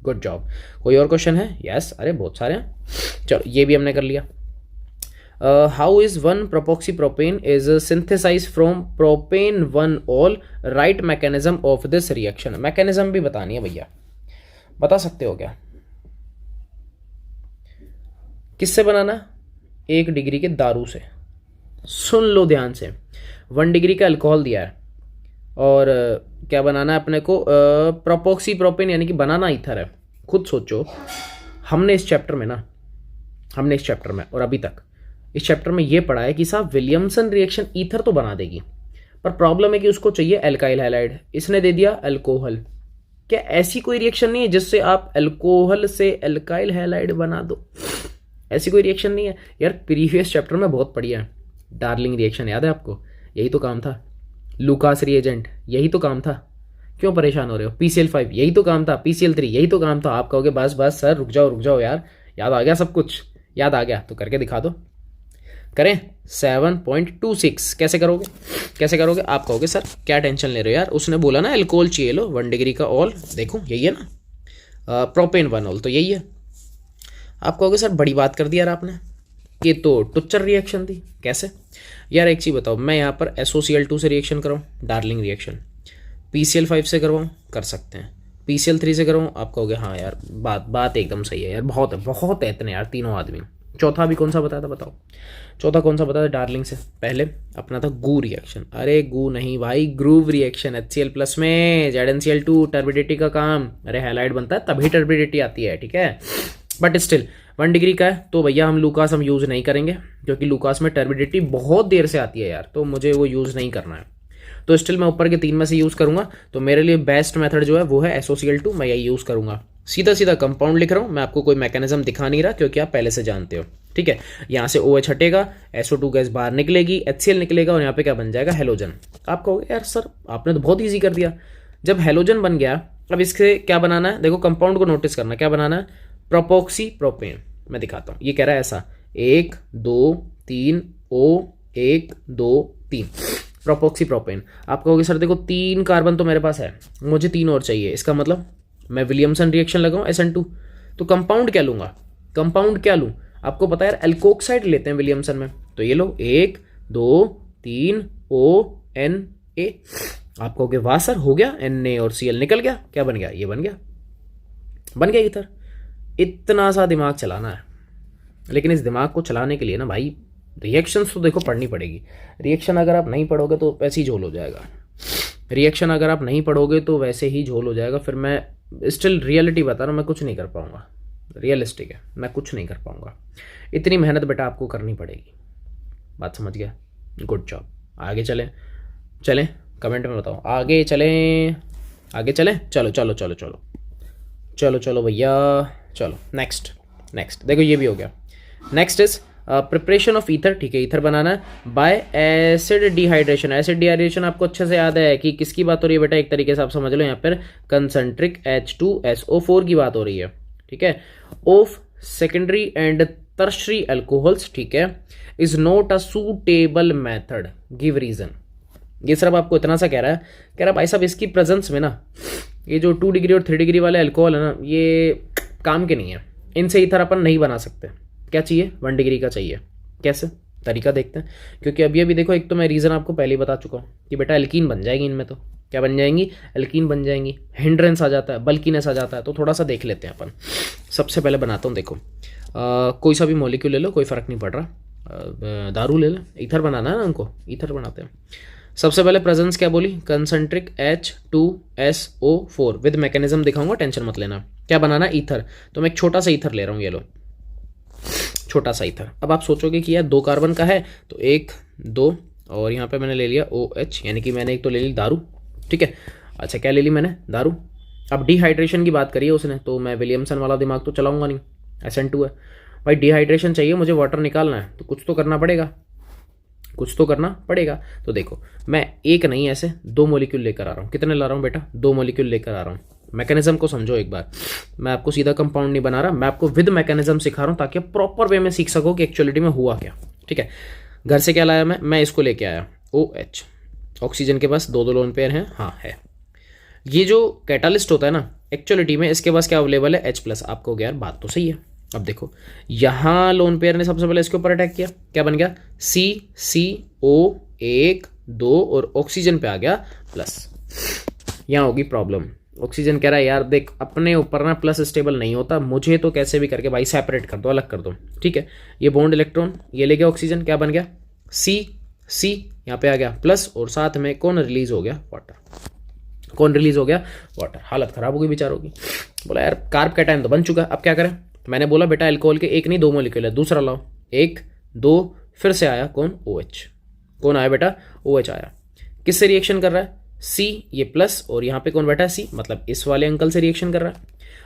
Speaker 1: Good job. कोई और क्वेश्चन है? यस, अरे बहुत सारे हैं। चलो ये भी हमने कर लिया। How is one propoxy propane is synthesize from propane one ol, right mechanism of this reaction. Mechanism भी बतानी है भैया, बता सकते हो क्या? किससे बनाना? 1 डिग्री के दारू से। सुन लो ध्यान से, 1 डिग्री का अल्कोहल दिया है और क्या बनाना है अपने को? प्रोपोक्सी प्रोपेन यानी कि बनाना ईथर है। खुद सोचो, हमने इस चैप्टर में और अभी तक इस चैप्टर में ये पढ़ा है कि साहब विलियमसन रिएक्शन ईथर तो बना देगी, पर प्रॉब्लम है कि उसको चाहिए एल्काइल हैलाइड। इसने दे दिया अल्कोहल। क्या ऐसी कोई रिएक्शन नहीं है जिससे आप अल्कोहल से एल्काइल हैलाइड बना दो? ऐसी कोई रिएक्शन नहीं है यार। प्रीवियस चैप्टर में बहुत पढ़ी है। डार्लिंग रिएक्शन याद है आपको? यही तो काम था। लूकास रिएजेंट, यही तो काम था। क्यों परेशान हो रहे हो? PCl5, यही तो काम था। PCl3, यही तो काम था। आप कहोगे बस बस सर रुक जाओ यार, याद आ गया सब कुछ? याद आ गया तो करके दिखा दो। करें? 7.26 कैसे करोगे? आप कहोगे सर क्या टेंशन ले रहे हो यार, उसने बोला ना एल्कोहल चाहिए, लो 1 डिग्री का ऑल, देखो यही है ना, प्रोपेन 1 ऑल, तो यही है। आप कहोगे सर बड़ी बात कर दी यार आपने, ये तो टुच्चर रिएक्शन थी। कैसे यार? एक चीज़ बताओ, मैं यहाँ पर SOCl2 से रिएक्शन कराऊँ, डार्लिंग रिएक्शन, PCl5 से करवाऊँ, कर सकते हैं, PCl3 से करवाऊँ, आप कहोगे हाँ यार बात एकदम सही है यार, बहुत है इतने यार तीनों आदमी। चौथा भी कौन सा बताया था बताओ? चौथा कौन सा बताया था डार्लिंग से? पहले अपना था गू रिएक्शन। अरे गू नहीं भाई, ग्रूव रिएक्शन, HCl+ में ZnCl2, टर्बिडिटी का काम। अरे हैलाइड बनता है तभी टर्बिडिटी आती है, ठीक है। बट स्टिल 1 डिग्री का है तो भैया हम लूकास यूज़ नहीं करेंगे, क्योंकि लूकास में टर्बिडिटी बहुत देर से आती है यार, तो मुझे वो यूज़ नहीं करना है। तो स्टिल मैं ऊपर के 3 में से यूज़ करूँगा। तो मेरे लिए बेस्ट मेथड जो है वो है SOCl2, मैं यही यूज़ करूँगा। सीधा कंपाउंड लिख रहा हूँ मैं, आपको कोई मैकेनिज्म दिखा नहीं रहा क्योंकि आप पहले से जानते हो, ठीक है। यहाँ से OH हटेगा, SO2 गैस बाहर निकलेगी, HCl निकलेगा और यहाँ पे क्या बन जाएगा? हेलोजन। आप कहोगे यार सर आपने तो बहुत ईजी कर दिया। जब हेलोजन बन गया, अब इससे क्या बनाना है? देखो कंपाउंड को नोटिस करना, क्या बनाना है? प्रोपोक्सी प्रोपेन। मैं दिखाता हूँ, ये कह रहा है ऐसा 1 2 3 O 1 2 3 प्रोपोक्सी प्रोपेन। आप कहोगे सर देखो 3 कार्बन तो मेरे पास है, मुझे 3 और चाहिए, इसका मतलब मैं विलियमसन रिएक्शन लगाऊं SN2, तो कंपाउंड क्या लूँ? आपको पता है यार एल्कोक्साइड लेते हैं विलियमसन में, तो ये लो 1 2 3 ONA। आप कहोगे वाह सर हो गया, Na और Cl निकल गया, क्या बन गया? ये बन गया ईथर। इतना सा दिमाग चलाना है, लेकिन इस दिमाग को चलाने के लिए ना भाई रिएक्शंस तो देखो पढ़नी पड़ेगी। रिएक्शन अगर आप नहीं पढ़ोगे तो वैसे ही झोल हो जाएगा। फिर मैं स्टिल रियलिटी बता रहा हूँ, मैं कुछ नहीं कर पाऊँगा। रियलिस्टिक है, मैं कुछ नहीं कर पाऊँगा। इतनी मेहनत बेटा आपको करनी पड़ेगी। बात समझ गया? Good job. आगे चलें कमेंट में बताओ, आगे चलें? चलो भैया, चलो नेक्स्ट देखो ये भी हो गया। Next is preparation of ether, ठीक है, ईथर बनाना है bye acid dehydration. Acid dehydration आपको अच्छे से याद है कि किसकी बात हो रही है बेटा? एक तरीके से आप समझ लो यहाँ पर कंसंट्रिक H2SO4 की बात हो रही है, ठीक है, of secondary and tertiary alcohols, ठीक है, is not a suitable method, give reason. ये सिर्फ आपको इतना सा कह रहा भाई साहब इसकी प्रेजेंस में ना ये जो 2 डिग्री और 3 डिग्री वाले अल्कोहल है ना, ये काम के नहीं है, इनसे ईथर अपन नहीं बना सकते। क्या चाहिए? 1 डिग्री का चाहिए। कैसे? तरीका देखते हैं, क्योंकि अभी देखो एक तो मैं रीज़न आपको पहले ही बता चुका हूँ कि बेटा एल्कीन बन जाएगी इनमें। तो क्या बन जाएंगी? एल्कीन बन जाएंगी। हिंड्रेंस आ जाता है, बल्कीनेस आ जाता है, तो थोड़ा सा देख लेते हैं अपन। सबसे पहले बनाता हूँ, देखो कोई सा भी मॉलिक्यूल ले लो, कोई फ़र्क नहीं पड़ रहा, दारू ले लो, ईथर बनाना है ना उनको, ईथर बनाते हैं। सबसे पहले प्रेजेंस क्या बोली? कंसंट्रिक H2SO4 विद मैकेनिज्म दिखाऊंगा, टेंशन मत लेना। क्या बनाना? ईथर। तो मैं एक छोटा सा ईथर ले रहा हूँ, ये लो छोटा सा ईथर। अब आप सोचोगे कि यार 2 कार्बन का है, तो 1 2 और यहाँ पे मैंने ले लिया OH, यानी कि मैंने एक तो ले ली दारू, ठीक है। अच्छा क्या ले ली मैंने? दारू। अब डिहाइड्रेशन की बात करी है उसने, तो मैं विलियमसन वाला दिमाग तो चलाऊंगा नहीं, SN2 है भाई। डिहाइड्रेशन चाहिए मुझे, वाटर निकालना है, तो कुछ तो करना पड़ेगा। तो देखो मैं एक नहीं ऐसे 2 मॉलिक्यूल लेकर आ रहा हूँ। कितने ला रहा हूँ बेटा? 2 मॉलिक्यूल लेकर आ रहा हूँ। मैकेनिज्म को समझो एक बार, मैं आपको सीधा कंपाउंड नहीं बना रहा, मैं आपको विद मैकेनिज्म सिखा रहा हूँ ताकि आप प्रॉपर वे में सीख सको कि एक्चुअलिटी में हुआ क्या, ठीक है। घर से क्या लाया मैं इसको लेके आया OH, ऑक्सीजन के पास 2 लोन पेयर हैं, हाँ है। ये जो कैटालिस्ट होता है ना, एक्चुअलिटी में इसके पास क्या अवेलेबल है, H+। आपको हो गया यार बात तो सही है। अब देखो यहाँ लोन पेयर ने सबसे पहले इसके ऊपर अटैक किया, क्या बन गया, CCO 1 2 और ऑक्सीजन पे आ गया प्लस। यहाँ होगी प्रॉब्लम, ऑक्सीजन कह रहा है यार देख अपने ऊपर ना प्लस स्टेबल नहीं होता, मुझे तो कैसे भी करके भाई सेपरेट कर दो, अलग कर दो, ठीक है। ये बॉन्ड इलेक्ट्रॉन ये ले गया ऑक्सीजन, क्या बन गया, C यहाँ पे आ गया प्लस, और साथ में कौन रिलीज हो गया, वाटर। कौन रिलीज हो गया, वाटर। हालत खराब हो गई बेचारों की। बोला यार कार्ब कैटायन तो बन चुका, अब क्या करें। मैंने बोला बेटा अल्कोहल के एक नहीं 2 मॉलिक्यूल है, दूसरा लाओ, 1 2 फिर से आया कौन, OH। कौन आया बेटा, OH आया। किससे रिएक्शन कर रहा है, C ये प्लस, और यहाँ पे कौन बैठा है, C, मतलब इस वाले अंकल से रिएक्शन कर रहा है।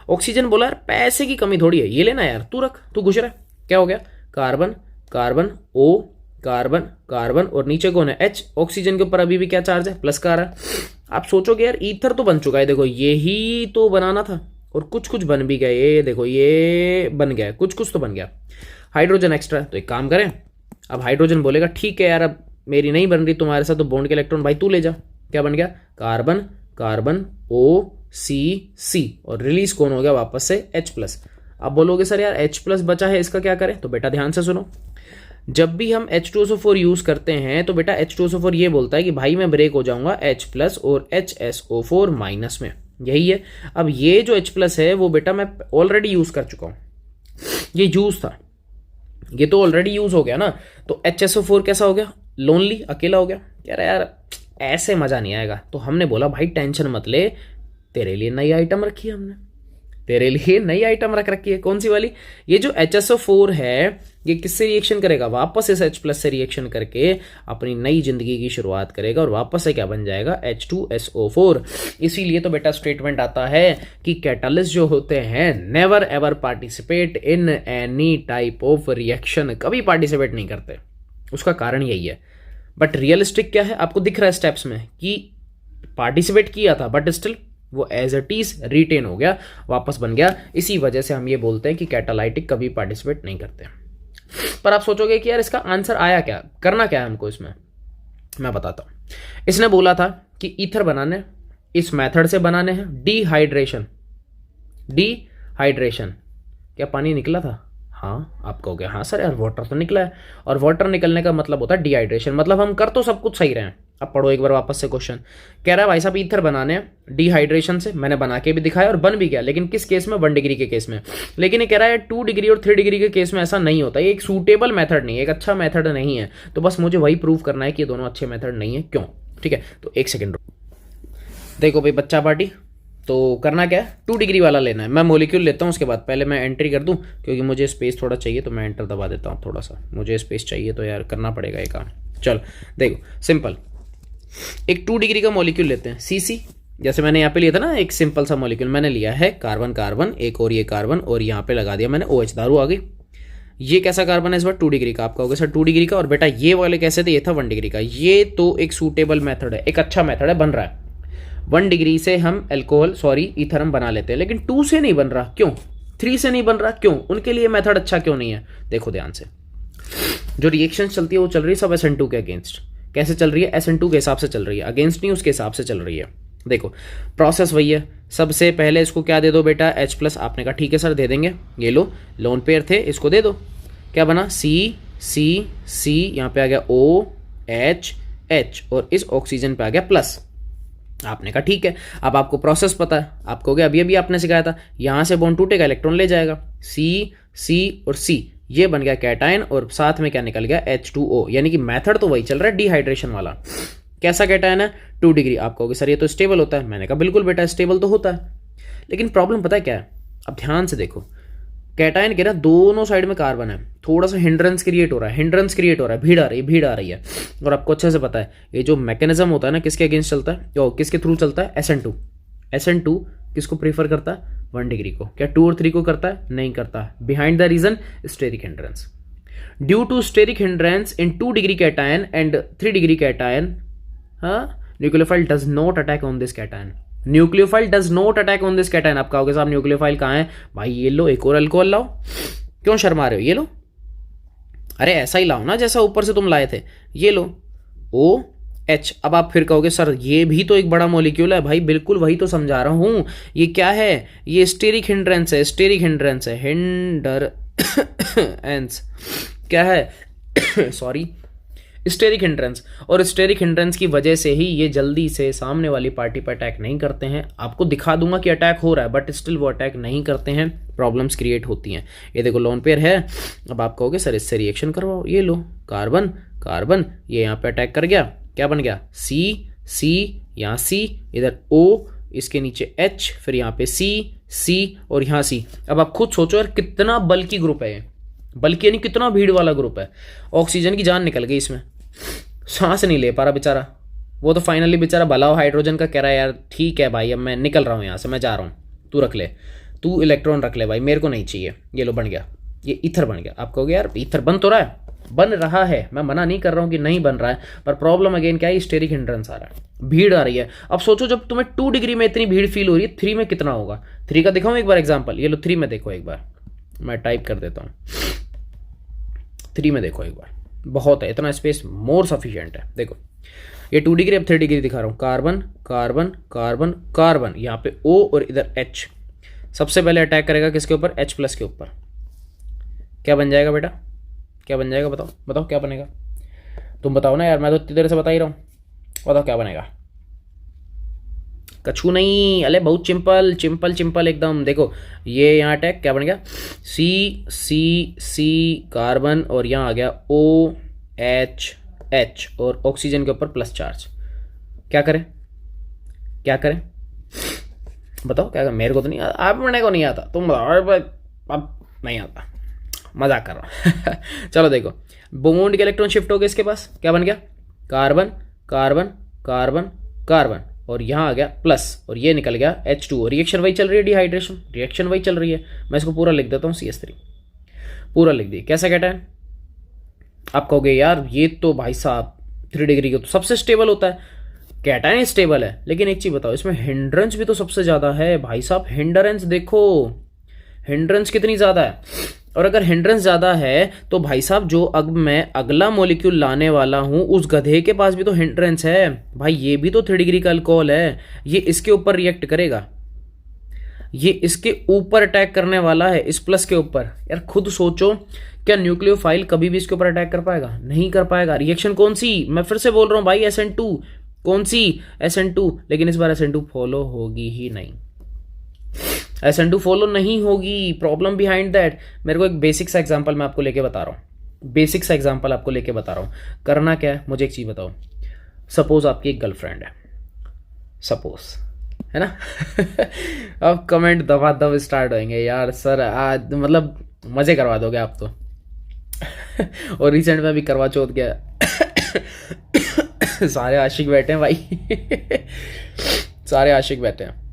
Speaker 1: ऑक्सीजन बोला यार पैसे की कमी थोड़ी है, ये लेना यार, तू रख, तू घुस रहा है। क्या हो गया, carbon carbon O carbon carbon, और नीचे कौन है, H। ऑक्सीजन के ऊपर अभी भी क्या चार्ज है, प्लस का आ रहा है। आप सोचोगे यार ईथर तो बन चुका है, देखो यही तो बनाना था, और कुछ कुछ बन भी गया, ये देखो ये बन गया, कुछ कुछ तो बन गया। हाइड्रोजन एक्स्ट्रा, तो एक काम करें, अब हाइड्रोजन बोलेगा ठीक है यार अब मेरी नहीं बन रही तुम्हारे साथ, तो बॉन्ड के इलेक्ट्रॉन भाई तू ले जा। क्या बन गया, कार्बन कार्बन OCC, और रिलीज कौन हो गया वापस से H+। अब बोलोगे सर यार H+ बचा है, इसका क्या करें, तो बेटा ध्यान से सुनो, जब भी हम H2SO4 यूज करते हैं तो बेटा H2SO4 ये बोलता है कि भाई मैं ब्रेक हो जाऊंगा H+ और HSO4- में, यही है। अब ये जो H+ है वो बेटा मैं ऑलरेडी यूज कर चुका हूं, ये यूज था, ये तो ऑलरेडी यूज हो गया ना। तो HSO4 कैसा हो गया, लोनली, अकेला हो गया। कह रहा यार ऐसे मजा नहीं आएगा, तो हमने बोला भाई टेंशन मत ले, तेरे लिए नई आइटम रखी है हमने, तेरे लिए नई आइटम रख रखी है। कौन सी वाली, ये जो HSO4 है ये किससे रिएक्शन करेगा, वापस इस H+ से रिएक्शन करके अपनी नई जिंदगी की शुरुआत करेगा, और वापस से क्या बन जाएगा, H2SO4। इसीलिए तो बेटा स्टेटमेंट आता है कि कैटालिस्ट जो होते हैं never ever participate in any type of reaction, कभी पार्टिसिपेट नहीं करते, उसका कारण यही है। बट रियलिस्टिक क्या है, आपको दिख रहा है स्टेप्स में कि पार्टिसिपेट किया था बट स्टिल वो एज इट इज रिटेन हो गया, वापस बन गया। इसी वजह से हम ये बोलते हैं कि कैटालाइटिक कभी पार्टिसिपेट नहीं करते। पर आप सोचोगे कि यार इसका आंसर आया क्या, करना क्या है हमको इसमें, मैं बताता हूं। इसने बोला था कि ईथर बनाने, इस मेथड से बनाने हैं, डिहाइड्रेशन। डिहाइड्रेशन, क्या पानी निकला था, हाँ आप कहोगे हाँ सर यार वाटर तो निकला है, और वाटर निकलने का मतलब होता है डिहाइड्रेशन, मतलब हम कर तो सब कुछ सही रहे हैं। अब पढ़ो एक बार वापस से क्वेश्चन, कह रहा है भाई साहब ईथर बनाने हैं डिहाइड्रेशन से, मैंने बना के भी दिखाया और बन भी गया, लेकिन किस केस में, 1 डिग्री के केस में। लेकिन ये कह रहा है 2 डिग्री और 3 डिग्री के केस में ऐसा नहीं होता, ये एक सूटेबल मेथड नहीं है, एक अच्छा मेथड नहीं है। तो बस मुझे वही प्रूव करना है कि ये दोनों अच्छे मेथड नहीं है, क्यों, ठीक है। तो 1 सेकेंड देखो भाई बच्चा पार्टी, तो करना क्या है, 2 डिग्री वाला लेना है। मैं मॉलिक्यूल लेता हूँ, उसके बाद पहले मैं एंट्री कर दूँ, क्योंकि मुझे स्पेस थोड़ा चाहिए, तो मैं एंटर दबा देता हूँ, थोड़ा सा मुझे स्पेस चाहिए, तो यार करना पड़ेगा ये काम। चलो देखो सिंपल, एक 2 डिग्री का मॉलिक्यूल लेते हैं, CC, जैसे मैंने यहाँ पे लिया था ना, एक सिंपल सा मॉलिक्यूल मैंने लिया है, कार्बन कार्बन, एक और ये कार्बन, और यहाँ पे लगा दिया मैंने OH, दारू आ गई। ये कैसा कार्बन है इस बार, 2 डिग्री का। आपका होगा सर 2 डिग्री का, और बेटा ये वाले कैसे थे, ये था 1 डिग्री का। ये तो एक सूटेबल मेथड है, एक अच्छा मेथड है, बन रहा है। 1 डिग्री से हम अल्कोहल ईथर हम बना लेते हैं, लेकिन 2 से नहीं बन रहा, क्यों, 3 से नहीं बन रहा, क्यों, उनके लिए मेथड अच्छा क्यों नहीं है। देखो ध्यान से, जो रिएक्शन चलती है वो चल रही है सब SN2 के अगेंस्ट। कैसे चल रही है, SN2 के हिसाब से चल रही है, अगेंस्ट नहीं, उसके हिसाब से चल रही है। देखो प्रोसेस वही है, सबसे पहले इसको क्या दे दो बेटा, H+। आपने कहा ठीक है सर दे देंगे, ये लो लोन पेयर थे, इसको दे दो, क्या बना, C यहाँ पे आ गया OH, और इस ऑक्सीजन पे आ गया प्लस। आपने कहा ठीक है, अब आपको प्रोसेस पता है, आपको क्या अभी आपने सिखाया था, यहां से बॉन्ड टूटेगा, इलेक्ट्रॉन ले जाएगा, C और C, ये बन गया कैटायन, और साथ में क्या निकल गया, H2O। यानी कि मेथड तो वही चल रहा है डिहाइड्रेशन वाला। कैसा कैटायन है, 2 डिग्री। आप कहोगे सर ये तो स्टेबल होता है, मैंने कहा बिल्कुल बेटा स्टेबल तो होता है, लेकिन प्रॉब्लम पता है क्या है, अब ध्यान से देखो, कैटायन के ना दोनों साइड में कार्बन है, थोड़ा सा हिंड्रेंस क्रिएट हो रहा है, भीड़ आ रही है। और आपको अच्छे से पता है ये जो मैकेनिज्म होता है ना, किसके अगेंस्ट चलता है, या किसके थ्रू चलता है, SN2 किसको प्रीफर करता है, 1 डिग्री को। क्या 2 और 3 को करता है, नहीं करता है। Behind the reason, steric hindrance. Due to steric hindrance in 2 degree cation and 3 degree cation, nucleophile does not attack on this cation. Nucleophile does not attack on this cation. आप कहोगे साहब न्यूक्लियोफाइल कहाँ है, भाई ये लो एक और अल्कोहल लाओ, क्यों शर्मा रहे हो, ये लो, अरे ऐसा ही लाओ ना जैसा ऊपर से तुम लाए थे, ये लो H। अब आप फिर कहोगे सर ये भी तो एक बड़ा मॉलिक्यूल है। भाई बिल्कुल वही तो समझा रहा हूँ। ये क्या है, ये स्टेरिक हिंड्रेंस है, स्टेरिक हिंड्रेंस है, हिंडरेंस क्या है सॉरी, स्टेरिक हिंड्रेंस। और स्टेरिक हिंड्रेंस की वजह से ही ये जल्दी से सामने वाली पार्टी पर अटैक नहीं करते हैं। आपको दिखा दूंगा कि अटैक हो रहा है, बट स्टिल वो अटैक नहीं करते हैं, प्रॉब्लम्स क्रिएट होती हैं। ये देखो लोन पेयर है। अब आप कहोगे सर इससे रिएक्शन करवाओ, ये लो कार्बन कार्बन, ये यहाँ पे अटैक कर गया, क्या बन गया सी सी, यहाँ सी, इधर O, इसके नीचे H, फिर यहाँ पे C C और यहाँ C। अब आप खुद सोचो यार कितना बल्कि ग्रुप है ये, बल्कि यानी कितना भीड़ वाला ग्रुप है। ऑक्सीजन की जान निकल गई इसमें, सांस नहीं ले पा रहा बेचारा। वो तो फाइनली बेचारा भला हो हाइड्रोजन का कह रहा है यार ठीक है भाई अब मैं निकल रहा हूँ यहाँ से, मैं जा रहा हूँ, तू रख ले, तू इलेक्ट्रॉन रख ले भाई, मेरे को नहीं चाहिए। ये लो बन गया, ये ईथर बन गया। आप कहोगे यार ईथर बन तो रहा है, बन रहा है, मैं मना नहीं कर रहा हूँ कि नहीं बन रहा है, पर प्रॉब्लम अगेन क्या है, स्टेरिक हिंड्रेंस आ रहा है, भीड़ आ रही है। अब सोचो जब तुम्हें 2 डिग्री में इतनी भीड़ फील हो रही है, 3 में कितना होगा। 3 का दिखाऊँ एक बार एग्जाम्पल, ये लो 3 में देखो एक बार, मैं टाइप कर देता हूँ, 3 में देखो एक बार, बहुत है, इतना स्पेस मोर सफिशिएंट है। देखो ये 2 डिग्री, अब 3 डिग्री दिखा रहा हूँ, कार्बन कार्बन कार्बन कार्बन, यहाँ पे O और इधर H। सबसे पहले अटैक करेगा किसके ऊपर, H+ के ऊपर। क्या बन जाएगा बेटा, क्या बन जाएगा, बताओ बताओ क्या बनेगा, तुम बताओ ना यार, मैं तो इतनी देर से बता ही रहा हूँ, बताओ क्या बनेगा। कछु नहीं, अरे बहुत सिंपल सिंपल सिंपल एकदम। देखो ये यहाँ अटैक क्या बन गया, C कार्बन, और यहाँ आ गया OH और ऑक्सीजन के ऊपर प्लस चार्ज। क्या करें क्या करें बताओ क्या करें, मेरे को तो नहीं आता, आप मेरे को नहीं आता, तुम बताओ। अब नहीं आता, मजाक कर रहा हूँ चलो देखो बॉन्ड के इलेक्ट्रॉन शिफ्ट हो गए इसके पास, क्या बन गया, कार्बन कार्बन कार्बन कार्बन, और यहाँ आ गया प्लस, और ये निकल गया H2। रिएक्शन वही चल रही है, डिहाइड्रेशन रिएक्शन वही चल रही है। मैं इसको पूरा लिख देता हूँ, CS3 पूरा लिख दी। कैसा कैटायन, आप कहोगे यार ये तो भाई साहब 3 डिग्री का तो सबसे स्टेबल होता है, कैटायन स्टेबल है, लेकिन एक चीज बताओ इसमें हिंड्रेंस भी तो सबसे ज्यादा है भाई साहब। हिंड्रेंस देखो, हिंड्रेंस कितनी ज्यादा है, और अगर हिंड्रेंस ज्यादा है तो भाई साहब जो अब मैं अगला मॉलिक्यूल लाने वाला हूं उस गधे के पास भी तो हिंड्रेंस है भाई। ये भी तो 3 डिग्री का अल्कोहल है, ये इसके ऊपर रिएक्ट करेगा, ये इसके ऊपर अटैक करने वाला है, इस प्लस के ऊपर। यार खुद सोचो, क्या न्यूक्लियोफाइल कभी भी इसके ऊपर अटैक कर पाएगा, नहीं कर पाएगा। रिएक्शन कौन सी, मैं फिर से बोल रहा हूं भाई, SN2 कौन सी, SN2, लेकिन इस बार SN2 फॉलो होगी ही नहीं, SN2 फॉलो नहीं होगी। प्रॉब्लम बिहाइंड दैट, मेरे को एक बेसिक सा एग्जांपल मैं आपको लेके बता रहा हूँ, बेसिक सा एग्जांपल आपको लेके बता रहा हूँ। करना क्या है, मुझे एक चीज बताओ, सपोज आपकी एक गर्लफ्रेंड है, सपोज, है ना अब कमेंट दबा दब स्टार्ट होंगे यार, सर आज मतलब मजे करवा दोगे आप तो और रिसेंट में भी करवा चौथ गया सारे आशिक बैठे हैं भाई सारे आशिक बैठे हैं।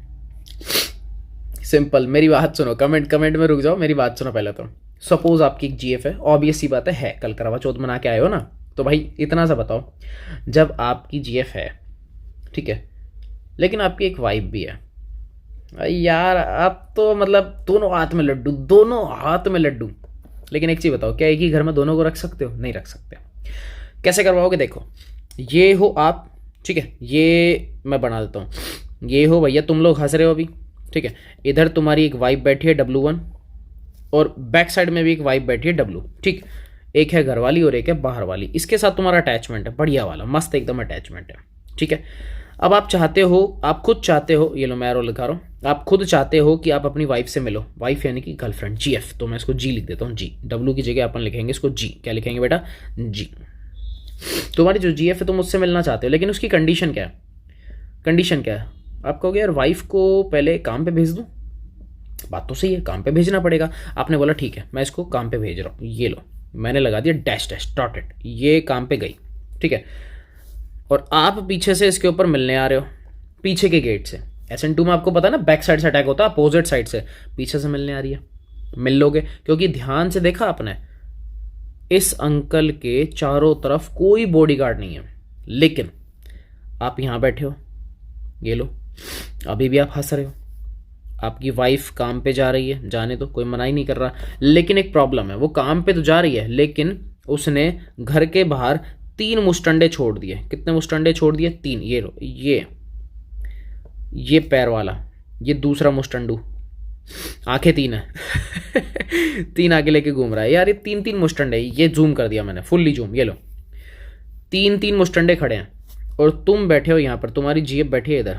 Speaker 1: सिंपल, मेरी बात सुनो, कमेंट में रुक जाओ, मेरी बात सुनो पहले तो। सपोज आपकी एक GF है, ऑब्वियस सी बात है, कल करवा चौथ मना के आए हो ना, तो भाई इतना सा बताओ, जब आपकी GF है, ठीक है, लेकिन आपकी एक वाइफ भी है यार, आप तो मतलब दोनों हाथ में लड्डू, दोनों हाथ में लड्डू। लेकिन एक चीज बताओ, क्या एक ही घर में दोनों को रख सकते हो, नहीं रख सकते। कैसे करवाओगे, देखो ये हो आप, ठीक है, ये मैं बना देता हूँ, ये हो भैया, तुम लोग हंस रहे हो अभी, ठीक है, इधर तुम्हारी एक वाइफ बैठी है W1, और बैक साइड में भी एक वाइफ बैठी है W, ठीक, एक है घर वाली और एक है बाहर वाली, इसके साथ तुम्हारा अटैचमेंट है, बढ़िया वाला मस्त एकदम अटैचमेंट है, ठीक है। अब आप चाहते हो, आप खुद चाहते हो, ये लो मैं एरो लिखा रहा हूँ, आप खुद चाहते हो कि आप अपनी वाइफ से मिलो, वाइफ यानी कि गर्लफ्रेंड, GF, तो मैं इसको G लिख देता हूँ, G, W की जगह अपन लिखेंगे इसको G, क्या लिखेंगे बेटा, G। तुम्हारी जो GF है तुम उससे मिलना चाहते हो, लेकिन उसकी कंडीशन क्या है, कंडीशन क्या है, आप कहोगे यार वाइफ को पहले काम पे भेज दूँ, बात तो सही है, काम पे भेजना पड़ेगा। आपने बोला ठीक है मैं इसको काम पे भेज रहा हूँ, ये लो मैंने लगा दिया डैश डैश डॉटेड, ये काम पे गई, ठीक है, और आप पीछे से इसके ऊपर मिलने आ रहे हो, पीछे के गेट से। SN2 में आपको पता है ना बैक साइड से अटैक होता है, अपोजिट साइड से, पीछे से मिलने आ रही है, मिल लोगे, क्योंकि ध्यान से देखा आपने, इस अंकल के चारों तरफ कोई बॉडीगार्ड नहीं है, लेकिन आप यहां बैठे हो, ये लो अभी भी आप हंस रहे हो, आपकी वाइफ काम पे जा रही है, जाने तो कोई मना ही नहीं कर रहा, लेकिन एक प्रॉब्लम है, वो काम पे तो जा रही है, लेकिन उसने घर के बाहर 3 मुस्टंडे छोड़ दिए। कितने मुस्टंडे छोड़ दिए? 3। ये लो, ये पैर वाला, ये दूसरा मुस्टंडू, आंखें 3 है 3 आगे लेके घूम रहा है यार, ये 3 मुस्टंडे। ये जूम कर दिया मैंने, फुल्ली जूम। ये लो 3 मुस्टंडे खड़े हैं और तुम बैठे हो यहाँ पर, तुम्हारी जीएफ बैठी है इधर।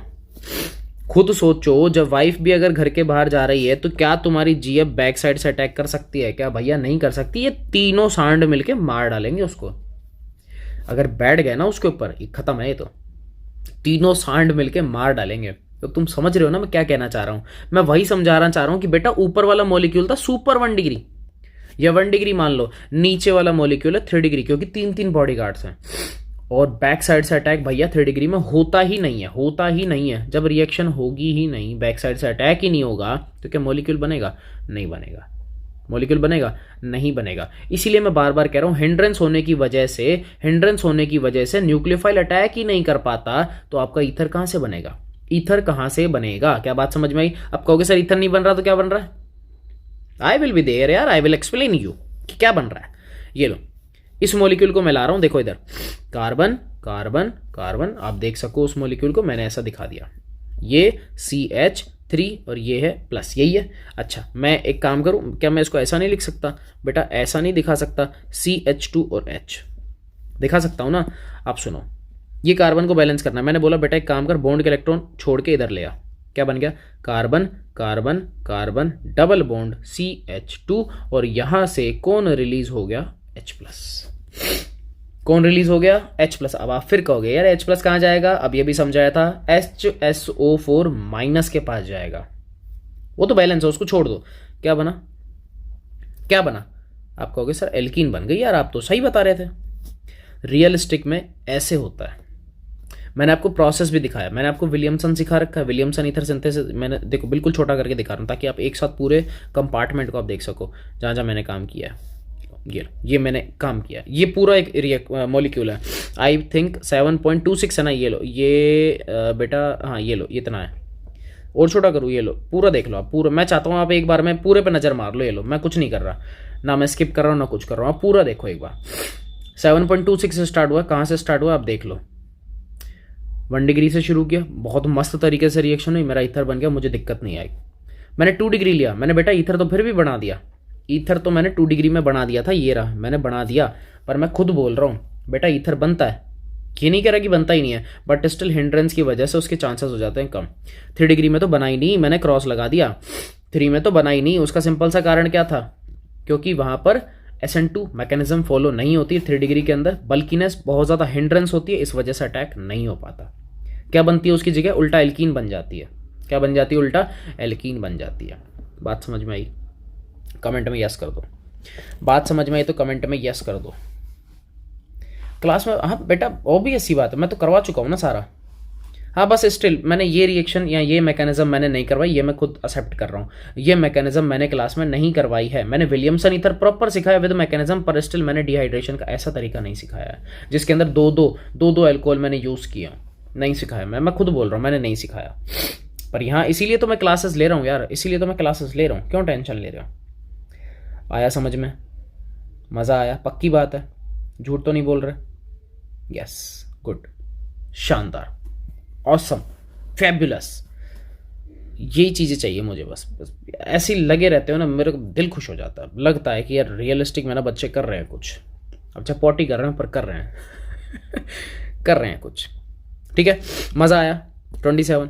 Speaker 1: खुद सोचो, जब वाइफ भी अगर घर के बाहर जा रही है तो क्या तुम्हारी जीएफ बैक साइड से अटैक कर सकती है? क्या भैया नहीं कर सकती। ये तीनों सांड मिलके मार डालेंगे उसको। अगर बैठ गए ना उसके ऊपर, खत्म है ये तो। तीनों सांड मिलके मार डालेंगे। तो तुम समझ रहे हो ना मैं क्या कहना चाह रहा हूं? मैं वही समझाना चाह रहा हूं कि बेटा ऊपर वाला मॉलिक्यूल था सुपर 1 डिग्री या 1 डिग्री मान लो, नीचे वाला मॉलिक्यूल है 3 डिग्री, क्योंकि 3 बॉडी गार्ड्स हैं। और बैक साइड से अटैक भैया 3 डिग्री में होता ही नहीं है, होता ही नहीं है। जब रिएक्शन होगी ही नहीं, बैक साइड से अटैक ही नहीं होगा, तो क्या मॉलिक्यूल बनेगा? नहीं बनेगा। मॉलिक्यूल बनेगा? नहीं बनेगा। इसीलिए मैं बार बार कह रहा हूं, हिंड्रेंस होने की वजह से न्यूक्लियोफाइल अटैक ही नहीं कर पाता, तो आपका ईथर कहां से बनेगा? ईथर कहां से बनेगा? क्या बात समझ में आई? अब कहोगे सर ईथर नहीं बन रहा तो क्या बन रहा है? आई विल बी देयर यार, आई विल एक्सप्लेन यू कि क्या बन रहा है। ये लो, इस मॉलिक्यूल को मैं ला रहा हूं, देखो इधर कार्बन कार्बन कार्बन, आप देख सको उस मॉलिक्यूल को मैंने ऐसा दिखा दिया, ये CH3 और ये है प्लस, यही है। अच्छा मैं एक काम करूं, क्या मैं इसको ऐसा नहीं लिख सकता? बेटा ऐसा नहीं दिखा सकता, CH2 और H दिखा सकता हूं ना। आप सुनो, ये कार्बन को बैलेंस करना है। मैंने बोला बेटा एक काम कर, बॉन्ड के इलेक्ट्रॉन छोड़ के इधर ले आ। क्या बन गया? Carbon carbon carbon double bond CH2, और यहां से कौन रिलीज हो गया? H+। कौन रिलीज हो गया? H+। अब आप फिर कहोगे यार H+ कहां जाएगा? अब ये भी समझाया था, HSO4 माइनस के पास जाएगा। वो तो बैलेंस है, उसको छोड़ दो। क्या बना? क्या बना? आप कहोगे सर एल्कीन बन गई। यार आप तो सही बता रहे थे। रियलिस्टिक में ऐसे होता है। मैंने आपको प्रोसेस भी दिखाया, मैंने आपको विलियमसन सिखा रखा है, विलियमसन ईथर सिंथेसिस। मैंने देखो बिल्कुल छोटा करके दिखा रहा हूं ताकि आप एक साथ पूरे कंपार्टमेंट को आप देख सको जहां जहां मैंने काम किया है। ये मैंने काम किया, ये पूरा एक मॉलिक्यूल है। आई थिंक 7.26 है ना। ये लो, ये बेटा हाँ ये लो, इतना है। और छोटा करूँ? ये लो पूरा देख लो आप, पूरा। मैं चाहता हूँ आप एक बार में पूरे पे नज़र मार लो। ये लो, मैं कुछ नहीं कर रहा ना, मैं स्किप कर रहा हूँ ना कुछ कर रहा हूँ। आप पूरा देखो एक बार। 7.26 से स्टार्ट हुआ, कहाँ से स्टार्ट हुआ आप देख लो। 1 डिग्री से शुरू किया, बहुत मस्त तरीके से रिएक्शन हुई, मेरा ईथर बन गया, मुझे दिक्कत नहीं आई। मैंने 2 डिग्री लिया, मैंने बेटा ईथर तो फिर भी बना दिया। ईथर तो मैंने 2 डिग्री में बना दिया था, ये रहा मैंने बना दिया। पर मैं खुद बोल रहा हूँ बेटा ईथर बनता है, ये नहीं कह रहा कि बनता ही नहीं है, बट स्टिल हिंड्रेंस की वजह से उसके चांसेस हो जाते हैं कम। 3 डिग्री में तो बना ही नहीं, मैंने क्रॉस लगा दिया। 3 में तो बना ही नहीं। उसका सिंपल सा कारण क्या था? क्योंकि वहां पर SN2 मैकेनिज्म फॉलो नहीं होती 3 डिग्री के अंदर, बल्किनेस बहुत ज़्यादा हिंड्रेंस होती है, इस वजह से अटैक नहीं हो पाता। क्या बनती है उसकी जगह? उल्टा एल्कीन बन जाती है। क्या बन जाती है? उल्टा एल्कीन बन जाती है। बात समझ में आई? कमेंट में यस कर दो। बात समझ में आई तो कमेंट में यस कर दो। क्लास में हाँ बेटा ऑब्वियस सी बात है, मैं तो करवा चुका हूँ ना सारा। हाँ बस स्टिल मैंने ये रिएक्शन या ये मैकेनिज्म मैंने नहीं करवाई, ये मैं खुद एक्सेप्ट कर रहा हूँ। ये मैकेनिज्म मैंने क्लास में नहीं करवाई है। मैंने विलियमसन ईथर प्रॉपर सिखाया विद मैकेनिज्म, पर स्टिल मैंने डिहाइड्रेशन का ऐसा तरीका नहीं सिखाया है जिसके अंदर दो अल्कोहल मैंने यूज़ किया, नहीं सिखाया। मैं खुद बोल रहा हूँ मैंने नहीं सिखाया। पर यहाँ इसीलिए तो मैं क्लासेस ले रहा हूँ यार, इसीलिए तो मैं क्लासेस ले रहा हूँ। क्यों टेंशन ले रहे हो? आया समझ में? मज़ा आया? पक्की बात है, झूठ तो नहीं बोल रहे? यस, गुड, शानदार, ऑसम, फैबुलस। यही चीज़ें चाहिए मुझे। बस ऐसे लगे रहते हो ना, मेरे को दिल खुश हो जाता है। लगता है कि यार रियलिस्टिक में ना बच्चे कर रहे हैं कुछ। अब चाहे पॉटी कर रहे हैं पर कर रहे हैं कर रहे हैं कुछ। ठीक है, मज़ा आया? 27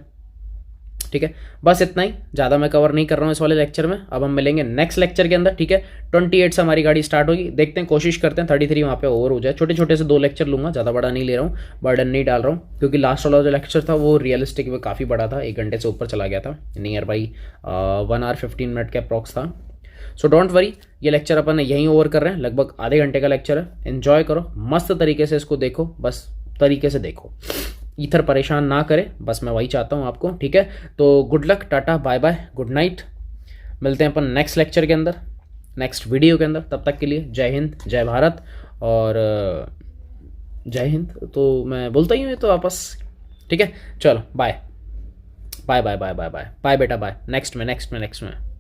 Speaker 1: ठीक है, बस इतना ही, ज़्यादा मैं कवर नहीं कर रहा हूँ इस वाले लेक्चर में। अब हम मिलेंगे नेक्स्ट लेक्चर के अंदर। ठीक है, 28 से हमारी गाड़ी स्टार्ट होगी, देखते हैं, कोशिश करते हैं 33 वहाँ पे ओवर हो जाए। छोटे छोटे से 2 लेक्चर लूँगा, ज़्यादा बड़ा नहीं ले रहा हूँ, बर्डन नहीं डाल रहा हूँ, क्योंकि लास्ट वाला जो लेक्चर था वो रियलिस्टिक में काफ़ी बड़ा था, 1 घंटे से ऊपर चला गया था, नियर बाई 1 आवर 15 मिनट का अप्रॉक्स था। सो डोंट वरी, ये लेक्चर अपन यहीं ओवर कर रहे हैं, लगभग आधे घंटे का लेक्चर है। एंजॉय करो, मस्त तरीके से इसको देखो, बस तरीके से देखो, ईथर परेशान ना करे, बस मैं वही चाहता हूँ आपको। ठीक है, तो good luck, tata, bye bye, good night. मिलते हैं अपन नेक्स्ट लेक्चर के अंदर, नेक्स्ट वीडियो के अंदर। तब तक के लिए जय हिंद, जय भारत। और जय हिंद तो मैं बोलता ही हूँ ये तो वापस। ठीक है, चलो bye bye bye bye bye bye bye बेटा, बाय। नेक्स्ट में